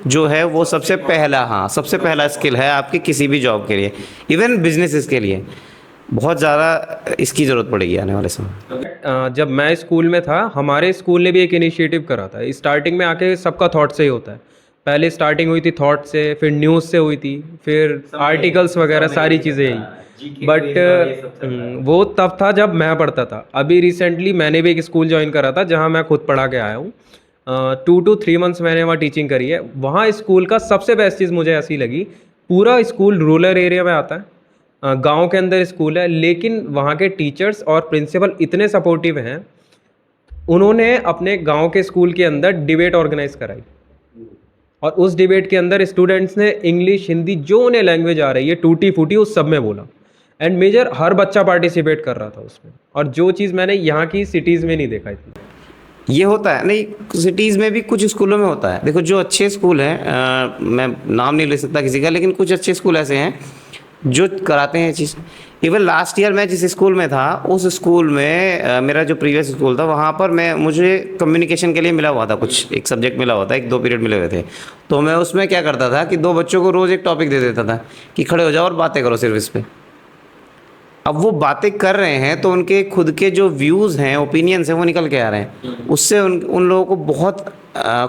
जो है वो सबसे पहला, हाँ सबसे पहला स्किल है आपके किसी भी जॉब के लिए, इवन बिजनेसेस के लिए बहुत ज़्यादा इसकी ज़रूरत पड़ेगी आने वाले समय। जब मैं स्कूल में था, हमारे स्कूल ने भी एक इनिशिएटिव करा था। स्टार्टिंग में आके सबका थॉट से ही होता है। पहले स्टार्टिंग हुई थी थॉट से, फिर न्यूज़ से हुई थी, फिर आर्टिकल्स वगैरह सारी चीज़ें ही। बट वो तब था जब मैं पढ़ता था। अभी रिसेंटली मैंने भी एक स्कूल ज्वाइन करा था जहाँ मैं खुद पढ़ा के आया हूँ। 2 to 3 मंथ्स मैंने वहाँ टीचिंग करी है। वहाँ स्कूल का सबसे बेस्ट चीज़ मुझे ऐसी लगी, पूरा स्कूल रूरल एरिया में आता है, गांव के अंदर स्कूल है, लेकिन वहाँ के टीचर्स और प्रिंसिपल इतने सपोर्टिव हैं। उन्होंने अपने गांव के स्कूल के अंदर डिबेट ऑर्गेनाइज कराई और उस डिबेट के अंदर स्टूडेंट्स ने इंग्लिश, हिंदी, जो उन्हें लैंग्वेज आ रही है टूटी फूटी उस सब में बोला। एंड मेजर हर बच्चा पार्टिसिपेट कर रहा था उसमें, और जो चीज़ मैंने यहाँ की सिटीज़ में नहीं देखा इतना। ये होता है नहीं, सिटीज़ में भी कुछ स्कूलों में होता है। देखो जो अच्छे स्कूल हैं, मैं नाम नहीं ले सकता किसी का, लेकिन कुछ अच्छे स्कूल ऐसे हैं जो कराते हैं चीज़। इवन लास्ट ईयर मैं जिस स्कूल में था, उस स्कूल में मेरा जो प्रीवियस स्कूल था वहाँ पर मुझे कम्युनिकेशन के लिए मिला हुआ था, कुछ एक सब्जेक्ट मिला हुआ था, 1-2 पीरियड मिले हुए थे। तो मैं उसमें क्या करता था कि 2 बच्चों को रोज़ एक टॉपिक दे देता था कि खड़े हो जाओ और बातें करो सिर्फ इस पर। अब वो बातें कर रहे हैं तो उनके खुद के जो व्यूज़ हैं, ओपिनियंस हैं, वो निकल के आ रहे हैं। उससे उन लोगों को बहुत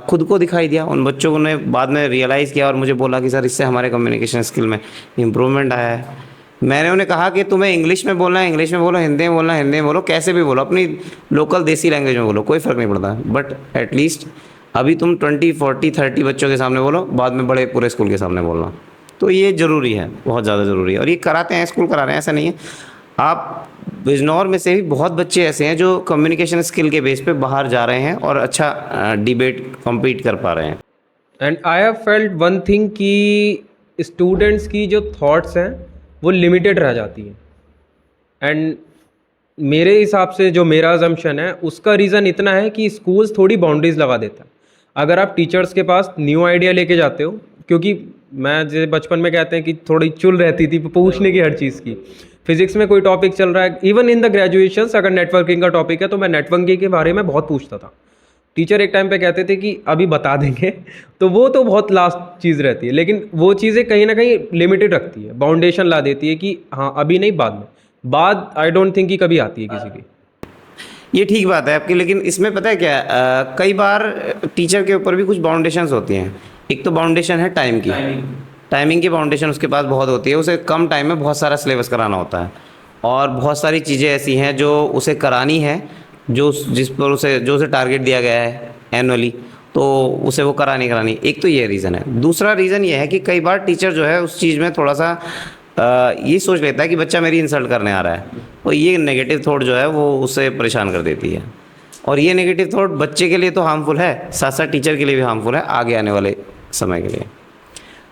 खुद को दिखाई दिया। उन बच्चों ने बाद में रियलाइज़ किया और मुझे बोला कि सर इससे हमारे कम्युनिकेशन स्किल में इम्प्रूवमेंट आया है। मैंने उन्हें कहा कि तुम्हें इंग्लिश में बोलना है इंग्लिश में बोलो, हिंदी में बोलना है हिंदी में बोलो, कैसे भी बोलो, अपनी लोकल देसी लैंग्वेज में बोलो, कोई फ़र्क नहीं पड़ता। बट एटलीस्ट अभी तुम 20, 40, 30 बच्चों के सामने बोलो, बाद में बड़े पूरे स्कूल के सामने बोलना। तो ये ज़रूरी है, बहुत ज़्यादा ज़रूरी है, और ये कराते हैं, स्कूल करा रहे हैं, ऐसा नहीं है। आप बिजनौर में से भी बहुत बच्चे ऐसे हैं जो कम्युनिकेशन स्किल के बेस पे बाहर जा रहे हैं और अच्छा डिबेट कम्पीट कर पा रहे हैं। And I have felt one thing कि स्टूडेंट्स की जो थॉट्स हैं वो लिमिटेड रह जाती हैं। एंड मेरे हिसाब से जो मेरा अजम्पशन है उसका रीज़न इतना है कि स्कूल्स थोड़ी बाउंड्रीज लगा देता है। अगर आप टीचर्स के पास न्यू आइडिया लेके जाते हो, क्योंकि मैं जैसे बचपन में कहते हैं कि थोड़ी चुल रहती थी पूछने की हर चीज़ की। फिजिक्स में कोई टॉपिक चल रहा है, इवन इन द ग्रेजुएशन अगर नेटवर्किंग का टॉपिक है तो मैं नेटवर्किंग के बारे में बहुत पूछता था। टीचर एक टाइम पे कहते थे कि अभी बता देंगे तो वो तो बहुत लास्ट चीज़ रहती है, लेकिन वो चीज़ें कहीं ना कहीं लिमिटेड रखती है, बाउंडेशन ला देती है कि हाँ अभी नहीं, बाद में। बाद आई डोंट थिंक कि कभी आती है किसी की। ये ठीक बात है आपकी, लेकिन इसमें पता है क्या, कई बार टीचर के ऊपर भी कुछ बाउंडेशंस होती हैं। एक तो बाउंडेशन है टाइम की, टाइमिंग की बाउंडेशन उसके पास बहुत होती है। उसे कम टाइम में बहुत सारा सिलेबस कराना होता है, और बहुत सारी चीज़ें ऐसी हैं जो उसे करानी है, जिस पर उसे टारगेट दिया गया है एनुअली, तो उसे वो करानी। एक तो ये रीज़न है। दूसरा रीज़न ये है कि कई बार टीचर जो है उस चीज़ में थोड़ा सा ये सोच लेता है कि बच्चा मेरी इंसल्ट करने आ रहा है, और ये नेगेटिव थॉट जो है वो उसे परेशान कर देती है। और ये नेगेटिव थॉट बच्चे के लिए तो हार्मफुल है, साथ साथ टीचर के लिए भी हार्मफुल है आगे आने वाले समय के लिए।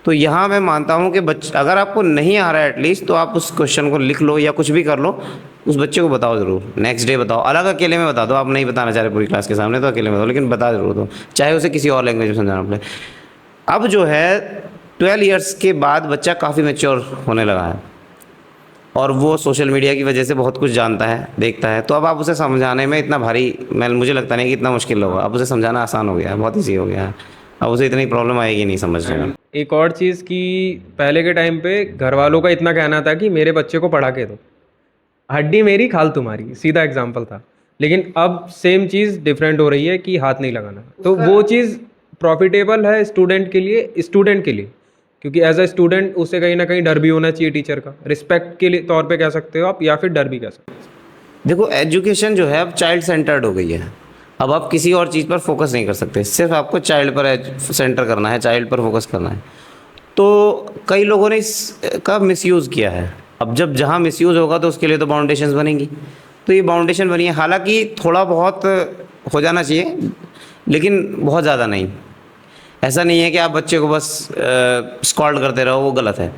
तो यहाँ मैं मानता हूँ कि अगर आपको नहीं आ रहा है एटलीस्ट, तो आप उस क्वेश्चन को लिख लो या कुछ भी कर लो, उस बच्चे को बताओ ज़रूर, नेक्स्ट डे बताओ, अलग अकेले में बता दो। आप नहीं बताना चाह रहे पूरी क्लास के सामने तो अकेले में बताओ, लेकिन बता ज़रूर दो, चाहे उसे किसी और लैंग्वेज में समझाना पड़े। अब जो है 12 ईयर्स के बाद बच्चा काफ़ी मैच्योर होने लगा है, और वो सोशल मीडिया की वजह से बहुत कुछ जानता है, देखता है। तो अब आप उसे समझाने में इतना भारी, मुझे लगता नहीं कि इतना मुश्किल होगा। अब उसे समझाना आसान हो गया है, बहुत ईजी हो गया है, अब उसे इतनी प्रॉब्लम आएगी नहीं समझने में। एक और चीज़ कि पहले के टाइम पे घर वालों का इतना कहना था कि मेरे बच्चे को पढ़ा के दो, हड्डी मेरी खाल तुम्हारी, सीधा एग्जाम्पल था। लेकिन अब सेम चीज़ डिफरेंट हो रही है कि हाथ नहीं लगाना। तो वो चीज़ प्रॉफिटेबल है स्टूडेंट के लिए, क्योंकि एज अ स्टूडेंट उसे कहीं ना कहीं डर भी होना चाहिए टीचर का, रिस्पेक्ट के लिए तौर पे कह सकते हो आप, या फिर डर भी कह सकते हो। देखो एजुकेशन जो है अब चाइल्ड सेंटर्ड हो गई है। अब आप किसी और चीज़ पर फोकस नहीं कर सकते, सिर्फ आपको चाइल्ड पर सेंटर करना है, चाइल्ड पर फोकस करना है। तो कई लोगों ने इसका मिसयूज़ किया है। अब जहाँ मिसयूज़ होगा तो उसके लिए तो बाउंडेशंस बनेंगी। तो ये बाउंडेशन बनी है, हालांकि थोड़ा बहुत हो जाना चाहिए, लेकिन बहुत ज़्यादा नहीं। ऐसा नहीं है कि आप बच्चे को बस स्कॉल्ड करते रहो, वो गलत है।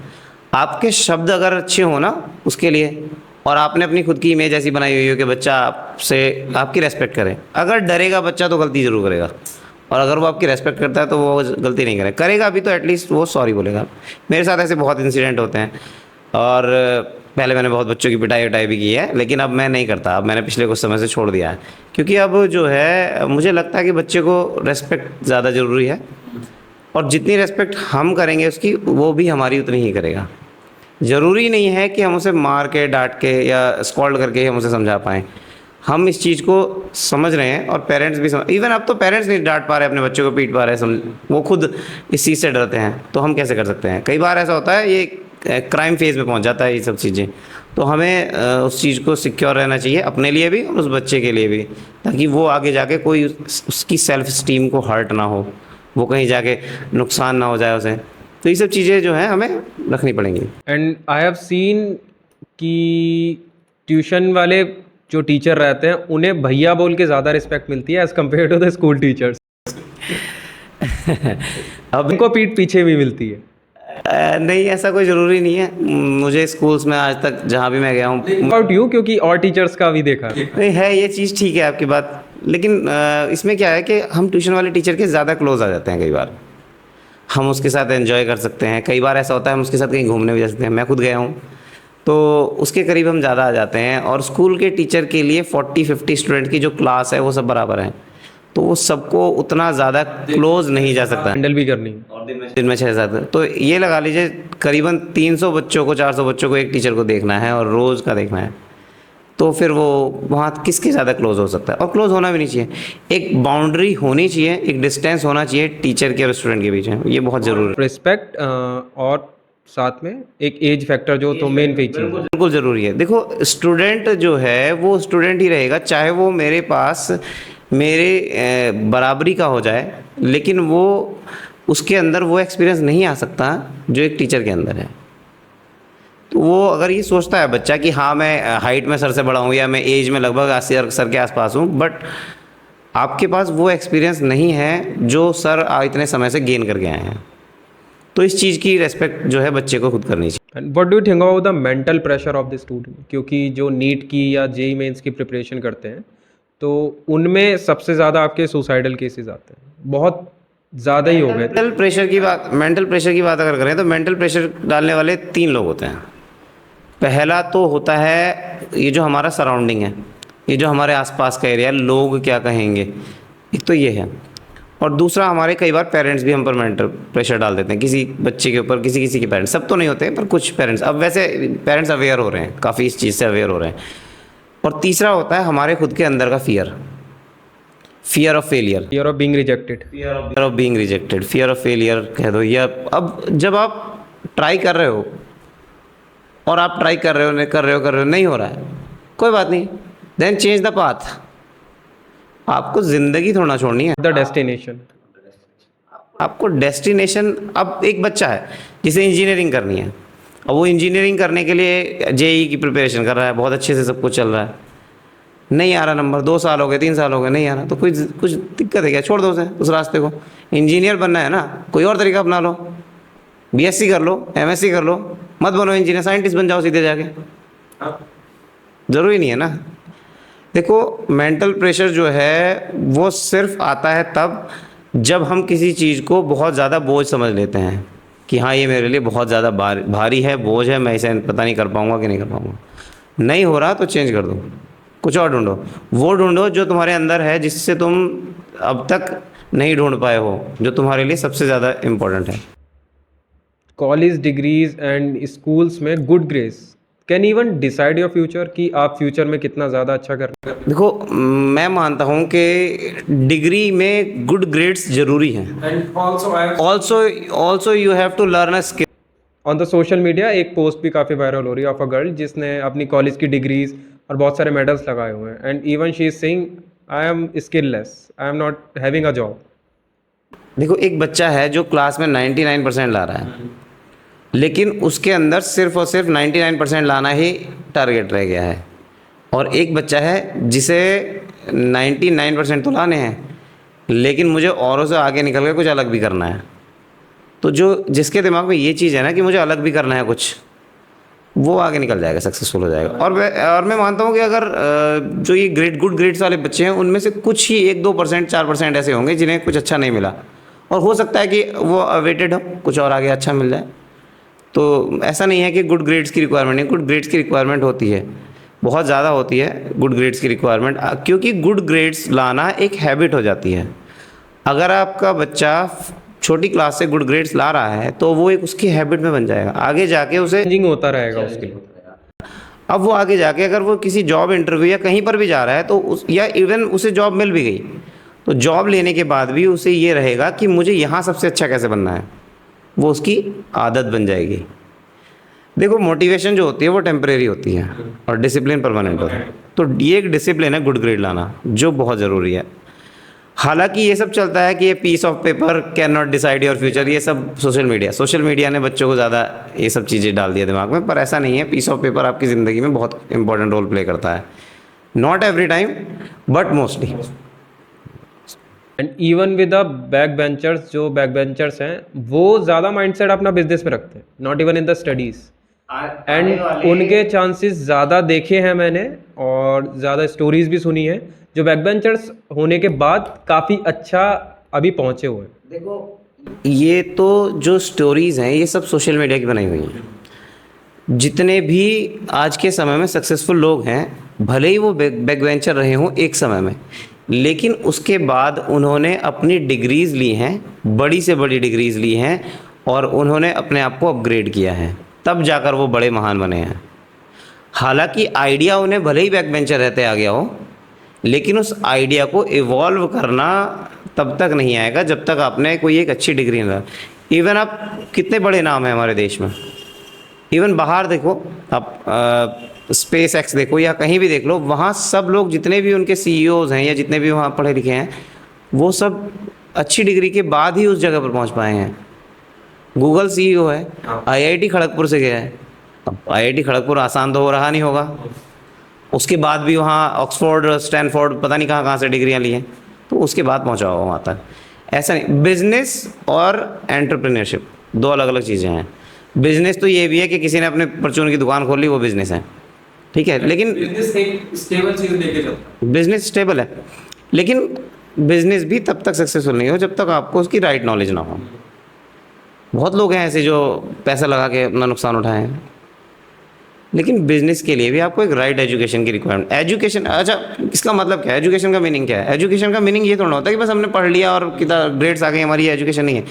आपके शब्द अगर अच्छे हो ना उसके लिए, और आपने अपनी खुद की इमेज ऐसी बनाई हुई हो कि बच्चा आपसे आपकी रेस्पेक्ट करे। अगर डरेगा बच्चा तो गलती ज़रूर करेगा, और अगर वो आपकी रेस्पेक्ट करता है तो वो गलती नहीं करेगा। अभी तो एटलीस्ट वो सॉरी बोलेगा। मेरे साथ ऐसे बहुत इंसिडेंट होते हैं, और पहले मैंने बहुत बच्चों की पिटाई विटाई भी की है, लेकिन अब मैं नहीं करता। अब मैंने पिछले कुछ समय से छोड़ दिया है, क्योंकि अब जो है मुझे लगता है कि बच्चे को रेस्पेक्ट ज़्यादा ज़रूरी है, और जितनी रेस्पेक्ट हम करेंगे उसकी, वो भी हमारी उतनी ही करेगा। ज़रूरी नहीं है कि हम उसे मार के, डांट के या स्कॉल्ड करके ही हम उसे समझा पाएँ। हम इस चीज़ को समझ रहे हैं, और पेरेंट्स भी समझ, इवन अब तो पेरेंट्स नहीं डांट पा रहे अपने बच्चों को, पीट पा रहे हैं, वो खुद इस चीज़ से डरते हैं। तो हम कैसे कर सकते हैं? कई बार ऐसा होता है, ये क्राइम फेज़ में पहुंच जाता है ये सब चीज़ें। तो हमें उस चीज़ को सिक्योर रहना चाहिए, अपने लिए भी और उस बच्चे के लिए भी, ताकि वो आगे जाके कोई उसकी सेल्फ स्टीम को हर्ट ना हो, वो कहीं जाके नुकसान ना हो जाए उसे। तो ये सब चीज़ें जो हैं हमें रखनी पड़ेंगी। एंड आई हैव सीन कि ट्यूशन वाले जो टीचर रहते हैं उन्हें भैया बोल के ज़्यादा रिस्पेक्ट मिलती है as compare to the school teachers. अब उनको पीठ पीछे भी मिलती है। नहीं, ऐसा कोई ज़रूरी नहीं है। मुझे स्कूल्स में आज तक जहाँ भी मैं गया हूँ, अबाउट यू, क्योंकि और टीचर्स का भी देखा। नहीं है, ये चीज़ ठीक है आपकी बात, लेकिन इसमें क्या है कि हम ट्यूशन वाले टीचर के ज़्यादा क्लोज आ जाते हैं। कई बार हम उसके साथ एंजॉय कर सकते हैं, कई बार ऐसा होता है हम उसके साथ कहीं घूमने भी जा सकते हैं। मैं खुद गया हूँ, तो उसके करीब हम ज़्यादा आ जाते हैं। और स्कूल के टीचर के लिए 40-50 स्टूडेंट की जो क्लास है वो सब बराबर है, तो वो सबको उतना ज़्यादा क्लोज नहीं जा सकता, हैंडल भी करनी है। और दिन में 6-7। तो ये लगा लीजिए करीबन 300 बच्चों को, 400 बच्चों को एक टीचर को देखना है, और रोज़ का देखना है, तो फिर वो वहाँ किसके ज़्यादा क्लोज हो सकता है? और क्लोज होना भी नहीं चाहिए, एक बाउंड्री होनी चाहिए, एक डिस्टेंस होना चाहिए टीचर के और स्टूडेंट के बीच में, ये बहुत ज़रूरी है। रिस्पेक्ट और साथ में एक एज फैक्टर जो तो मेन चीज़ है। बिल्कुल ज़रूरी है। देखो, स्टूडेंट जो है वो स्टूडेंट ही रहेगा, चाहे वो मेरे पास मेरे बराबरी का हो जाए, लेकिन वो उसके अंदर वो एक्सपीरियंस नहीं आ सकता जो एक टीचर के अंदर है। तो वो अगर ये सोचता है बच्चा कि हाँ मैं हाइट में सर से बड़ा हूँ, या मैं एज में लगभग सर के आसपास हूँ, बट आपके पास वो एक्सपीरियंस नहीं है जो सर इतने समय से गेन करके आए हैं, तो इस चीज़ की रेस्पेक्ट जो है बच्चे को खुद करनी चाहिए। What do you think about the mental pressure of the student? क्योंकि जो नीट की या जेई मेंस की प्रिपरेशन करते हैं, तो उनमें सबसे ज़्यादा आपके सुसाइडल केसेस आते हैं, बहुत ज़्यादा ही हो गए। मेंटल प्रेशर की बात अगर करें तो मेंटल प्रेशर डालने वाले 3 लोग होते हैं। पहला तो होता है ये जो हमारा सराउंडिंग है, ये जो हमारे आसपास का एरिया, लोग क्या कहेंगे, एक तो ये है। और दूसरा, हमारे कई बार पेरेंट्स भी हम पर मेंटल प्रेशर डाल देते हैं किसी बच्चे के ऊपर, किसी के पेरेंट्स, सब तो नहीं होते पर कुछ पेरेंट्स। अब वैसे पेरेंट्स अवेयर हो रहे हैं, काफ़ी इस चीज़ से अवेयर हो रहे हैं। और तीसरा होता है हमारे खुद के अंदर का fear of failure, fear of being rejected, fear of failure कह दो। या अब जब आप ट्राई कर रहे हो, और आप ट्राई कर रहे हो नहीं हो रहा है, कोई बात नहीं, देन चेंज द पाथ। आपको ज़िंदगी थोड़ा छोड़नी है, द डेस्टिनेशन। आपको डेस्टिनेशन। अब एक बच्चा है जिसे इंजीनियरिंग करनी है, अब वो इंजीनियरिंग करने के लिए जेई की प्रिपरेशन कर रहा है, बहुत अच्छे से सब कुछ चल रहा है, नहीं आ रहा नंबर, 2 साल हो गए, 3 साल हो गए, नहीं आ रहा, तो कुछ दिक्कत है क्या? छोड़ दो उसे उस रास्ते को। इंजीनियर बनना है ना, कोई और तरीका अपना लो, बीएससी कर लो, एमएससी कर लो, मत बनो इंजीनियर, साइंटिस्ट बन जाओ सीधे जाके। ज़रूरी नहीं है ना। देखो, मेंटल प्रेशर जो है वो सिर्फ आता है तब जब हम किसी चीज़ को बहुत ज़्यादा बोझ समझ लेते हैं कि हाँ ये मेरे लिए बहुत ज़्यादा भारी है, बोझ है, मैं इसे पता नहीं कर पाऊँगा कि नहीं कर पाऊँगा। नहीं हो रहा तो चेंज कर दो, कुछ और ढूंढो। वो ढूंढो जो तुम्हारे अंदर है, जिससे तुम अब तक नहीं ढूंढ पाए हो, जो तुम्हारे लिए सबसे ज़्यादा इम्पोर्टेंट है। कॉलेज डिग्रीज एंड स्कूल्स में good grades can even decide your future, कि आप फ्यूचर में कितना ज़्यादा अच्छा कर रहे हैं। देखो, मैं मानता हूँ कि डिग्री में गुड ग्रेड्स ज़रूरी हैं। Also you have to learn a skill. On the social media एक पोस्ट भी काफ़ी वायरल हो रही है ऑफ अ गर्ल जिसने अपनी कॉलेज की डिग्रीज और बहुत सारे मेडल्स लगाए हुए हैं, and even she is saying I am skillless, I am not having a job. देखो, एक बच्चा है जो क्लास में 99% ला रहा है, लेकिन उसके अंदर सिर्फ और सिर्फ 99% लाना ही टारगेट रह गया है, और एक बच्चा है जिसे 99% तो लाने हैं, लेकिन मुझे औरों से आगे निकल के कुछ अलग भी करना है। तो जिसके दिमाग में ये चीज़ है ना कि मुझे अलग भी करना है कुछ, वो आगे निकल जाएगा, सक्सेसफुल हो जाएगा। और मैं मानता हूँ कि अगर जो ये गुड ग्रेड्स वाले बच्चे हैं, उनमें से कुछ ही 1-2%, 4% ऐसे होंगे जिन्हें कुछ अच्छा नहीं मिला, और हो सकता है कि वो अवेटेड हो, कुछ और आगे अच्छा मिल जाए। तो ऐसा नहीं है कि गुड ग्रेड्स की रिक्वायरमेंट नहीं, गुड ग्रेड्स की रिक्वायरमेंट होती है, बहुत ज़्यादा होती है गुड ग्रेड्स की रिक्वायरमेंट, क्योंकि गुड ग्रेड्स लाना एक हैबिट हो जाती है। अगर आपका बच्चा छोटी क्लास से गुड ग्रेड्स ला रहा है तो वो एक उसकी हैबिट में बन जाएगा, आगे जाके उसे चेंजिंग होता रहेगा उसके लिए। अब वो आगे जाके अगर वो किसी जॉब इंटरव्यू या कहीं पर भी जा रहा है तो या इवन उसे जॉब मिल भी गई तो जॉब लेने के बाद भी उसे ये रहेगा कि मुझे यहाँ सबसे अच्छा कैसे बनना है, वो उसकी आदत बन जाएगी। देखो मोटिवेशन जो होती है वो टेम्परेरी होती है और डिसिप्लिन परमानेंट होता है। तो ये एक डिसिप्लिन है गुड ग्रेड लाना, जो बहुत ज़रूरी है। हालांकि ये सब चलता है कि ये piece of paper can not decide your future, ये सब सोशल मीडिया ने बच्चों को ज़्यादा ये सब चीज़ें डाल दिया दिमाग में, पर ऐसा नहीं है। पीस ऑफ पेपर आपकी ज़िंदगी में बहुत इंपॉर्टेंट रोल प्ले करता है, not every time but mostly. And even with the back benchers, जो बैक बेंचर्स हैं वो ज़्यादा माइंडसेट अपना बिजनेस में रखते हैं, not even in the studies. And उनके चांसेस ज़्यादा देखे हैं मैंने और ज़्यादा स्टोरीज भी सुनी है, जो बैक बेंचर्स होने के बाद काफ़ी अच्छा अभी पहुँचे हुए हैं। देखो ये तो जो स्टोरीज़ हैं ये सब सोशल मीडिया की बनाई हुई हैं। जितने भी आज के समय में सक्सेसफुल लोग हैं, भले ही वो बैक बेंचर रहे हों एक समय में, लेकिन उसके बाद उन्होंने अपनी डिग्रीज़ ली हैं, बड़ी से बड़ी डिग्रीज़ ली हैं और उन्होंने अपने आप को अपग्रेड किया है, तब जाकर वो बड़े महान बने हैं। हालांकि आइडिया उन्हें भले ही बैक बेंचर रहते आ गया हो, लेकिन उस आइडिया को इवॉल्व करना तब तक नहीं आएगा जब तक आपने कोई एक अच्छी डिग्री ना। इवन आप कितने बड़े नाम हैं हमारे देश में, इवन बाहर देखो आप स्पेस एक्स देखो या कहीं भी देख लो, वहाँ सब लोग जितने भी उनके सीईओज़ हैं या जितने भी वहाँ पढ़े लिखे हैं, वो सब अच्छी डिग्री के बाद ही उस जगह पर पहुँच पाए हैं। गूगल सीईओ है, आईआईटी खड़गपुर से गया है। अब आईआईटी खड़गपुर आसान तो हो रहा नहीं होगा, उसके बाद भी वहाँ ऑक्सफोर्ड, स्टैनफोर्ड, पता नहीं कहाँ कहाँ से डिग्रियाँ ली हैं, तो उसके बाद पहुँचा होगा वहाँ तक। ऐसा नहीं, बिजनेस और एंटरप्रेन्योरशिप दो अलग अलग चीज़ें हैं। बिजनेस तो ये भी है कि किसी ने अपने परचून की दुकान खोल ली, वो बिजनेस है, ठीक है, लेकिन बिजनेस एक स्टेबल चीज़ लेके चलता है। बिजनेस स्टेबल है, लेकिन बिजनेस भी तब तक सक्सेसफुल नहीं हो जब तक आपको उसकी राइट नॉलेज ना हो। बहुत लोग हैं ऐसे जो पैसा लगा के अपना नुकसान उठाए हैं, लेकिन बिजनेस के लिए भी आपको एक राइट एजुकेशन की रिक्वायरमेंट। एजुकेशन, अच्छा इसका मतलब क्या है, एजुकेशन का मीनिंग क्या है? एजुकेशन का मीनिंग ये थोड़ा होता है कि बस हमने पढ़ लिया और कितना ग्रेड्स आ गई हमारी, एजुकेशन नहीं है।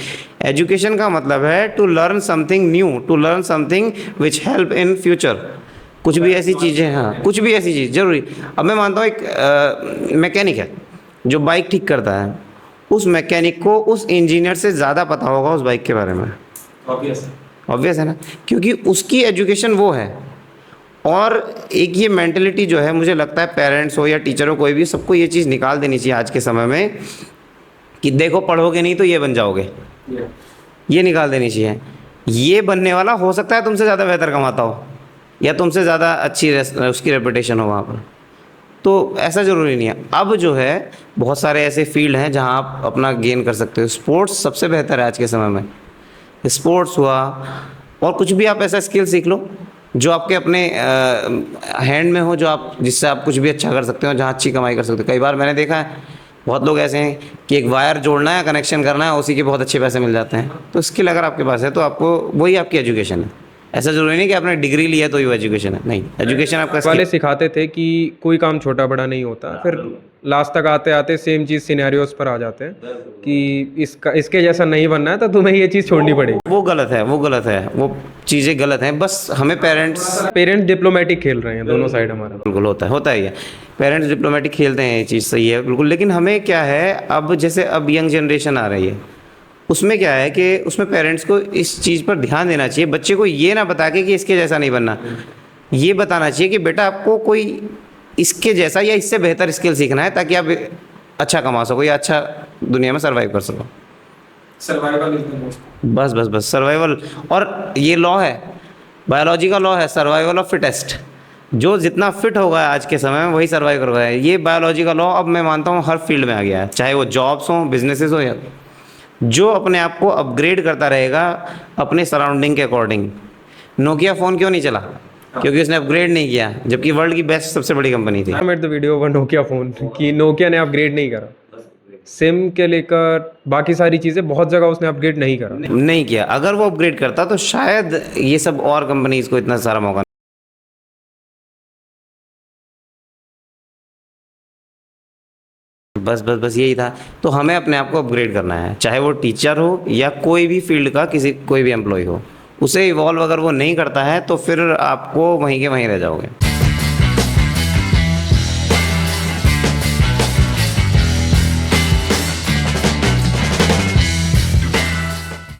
एजुकेशन का मतलब है to learn something new, to learn something which help in future. कुछ भी ऐसी चीज़ें, हाँ कुछ भी ऐसी चीज़ जरूरी। अब मैं मानता हूँ एक मैकेनिक है जो बाइक ठीक करता है, उस मैकेनिक को उस इंजीनियर से ज़्यादा पता होगा उस बाइक के बारे में। ऑब्वियस है ना, क्योंकि उसकी एजुकेशन वो है। और एक ये मेंटलिटी जो है, मुझे लगता है पेरेंट्स हो या टीचर हो, कोई भी, सबको ये चीज़ निकाल देनी चाहिए आज के समय में कि देखो पढ़ोगे नहीं तो ये बन जाओगे, ये निकाल देनी चाहिए। ये बनने वाला हो सकता है तुमसे ज़्यादा बेहतर कमाता हो या तुमसे ज़्यादा अच्छी उसकी रेपुटेशन हो वहाँ पर, तो ऐसा ज़रूरी नहीं है। अब जो है बहुत सारे ऐसे फील्ड हैं जहाँ आप अपना गेन कर सकते हो। स्पोर्ट्स सबसे बेहतर है आज के समय में, स्पोर्ट्स हुआ, और कुछ भी आप ऐसा स्किल सीख लो जो आपके अपने हैंड में हो, जो आप जिससे आप कुछ भी अच्छा कर सकते हो, जहाँ अच्छी कमाई कर सकते हो। कई बार मैंने देखा है बहुत लोग ऐसे हैं कि एक वायर जोड़ना है, कनेक्शन करना है, उसी के बहुत अच्छे पैसे मिल जाते हैं। तो स्किल अगर आपके पास है तो आपको वही आपकी एजुकेशन है। ऐसा जरूरी नहीं कि आपने डिग्री ली है तो ये एजुकेशन है, नहीं, एजुकेशन आपका वाले सिखाते थे कि कोई काम छोटा बड़ा नहीं होता, फिर लास्ट तक आते आते सेम चीज़ सिनेरियोस पर आ जाते हैं कि इसके जैसा नहीं बनना है तो तुम्हें ये चीज़ छोड़नी पड़ेगी। वो गलत है, वो चीज़ें गलत हैं। बस हमें पेरेंट्स डिप्लोमेटिक खेल रहे हैं दोनों साइड हमारा। बिल्कुल होता है ये, पेरेंट्स डिप्लोमेटिक खेलते हैं, ये चीज़ सही है बिल्कुल। लेकिन हमें क्या है, अब जैसे अब यंग जनरेशन आ रही है, उसमें क्या है कि उसमें पेरेंट्स को इस चीज़ पर ध्यान देना चाहिए। बच्चे को ये ना बता के कि इसके जैसा नहीं बनना, ये बताना चाहिए कि बेटा आपको कोई इसके जैसा या इससे बेहतर स्किल सीखना है ताकि आप अच्छा कमा सको या अच्छा दुनिया में सर्वाइव कर सको। सर्वाइवल बस सर्वाइवल। और ये लॉ है, बायोलॉजी का लॉ है, सर्वाइवल ऑफ फिटेस्ट। जो जितना फिट होगा आज के समय में वही सर्वाइव कर रहा है। ये बायोलॉजी का लॉ अब मैं मानता हूँ हर फील्ड में आ गया है, चाहे वो जॉब्स हों, बिजनेसेस हो, या जो अपने आप को अपग्रेड करता रहेगा अपने सराउंडिंग के अकॉर्डिंग। नोकिया फ़ोन क्यों नहीं चला? क्योंकि उसने अपग्रेड नहीं किया, जबकि वर्ल्ड की बेस्ट सबसे बड़ी कंपनी थी। The video one Nokia phone कि नोकिया ने अपग्रेड नहीं करा। सिम के लेकर बाकी सारी चीज़ें बहुत जगह उसने अपग्रेड नहीं करा। नहीं किया। अगर वो अपग्रेड करता तो शायद ये सब और कंपनीज को इतना सारा मौका बस यही था। तो हमें अपने आप को अपग्रेड करना है, चाहे वो टीचर हो या कोई भी फील्ड का कोई भी एम्प्लॉय हो। उसे इवॉल्व अगर वो नहीं करता है तो फिर आपको वहीं के वहीं रह जाओगे।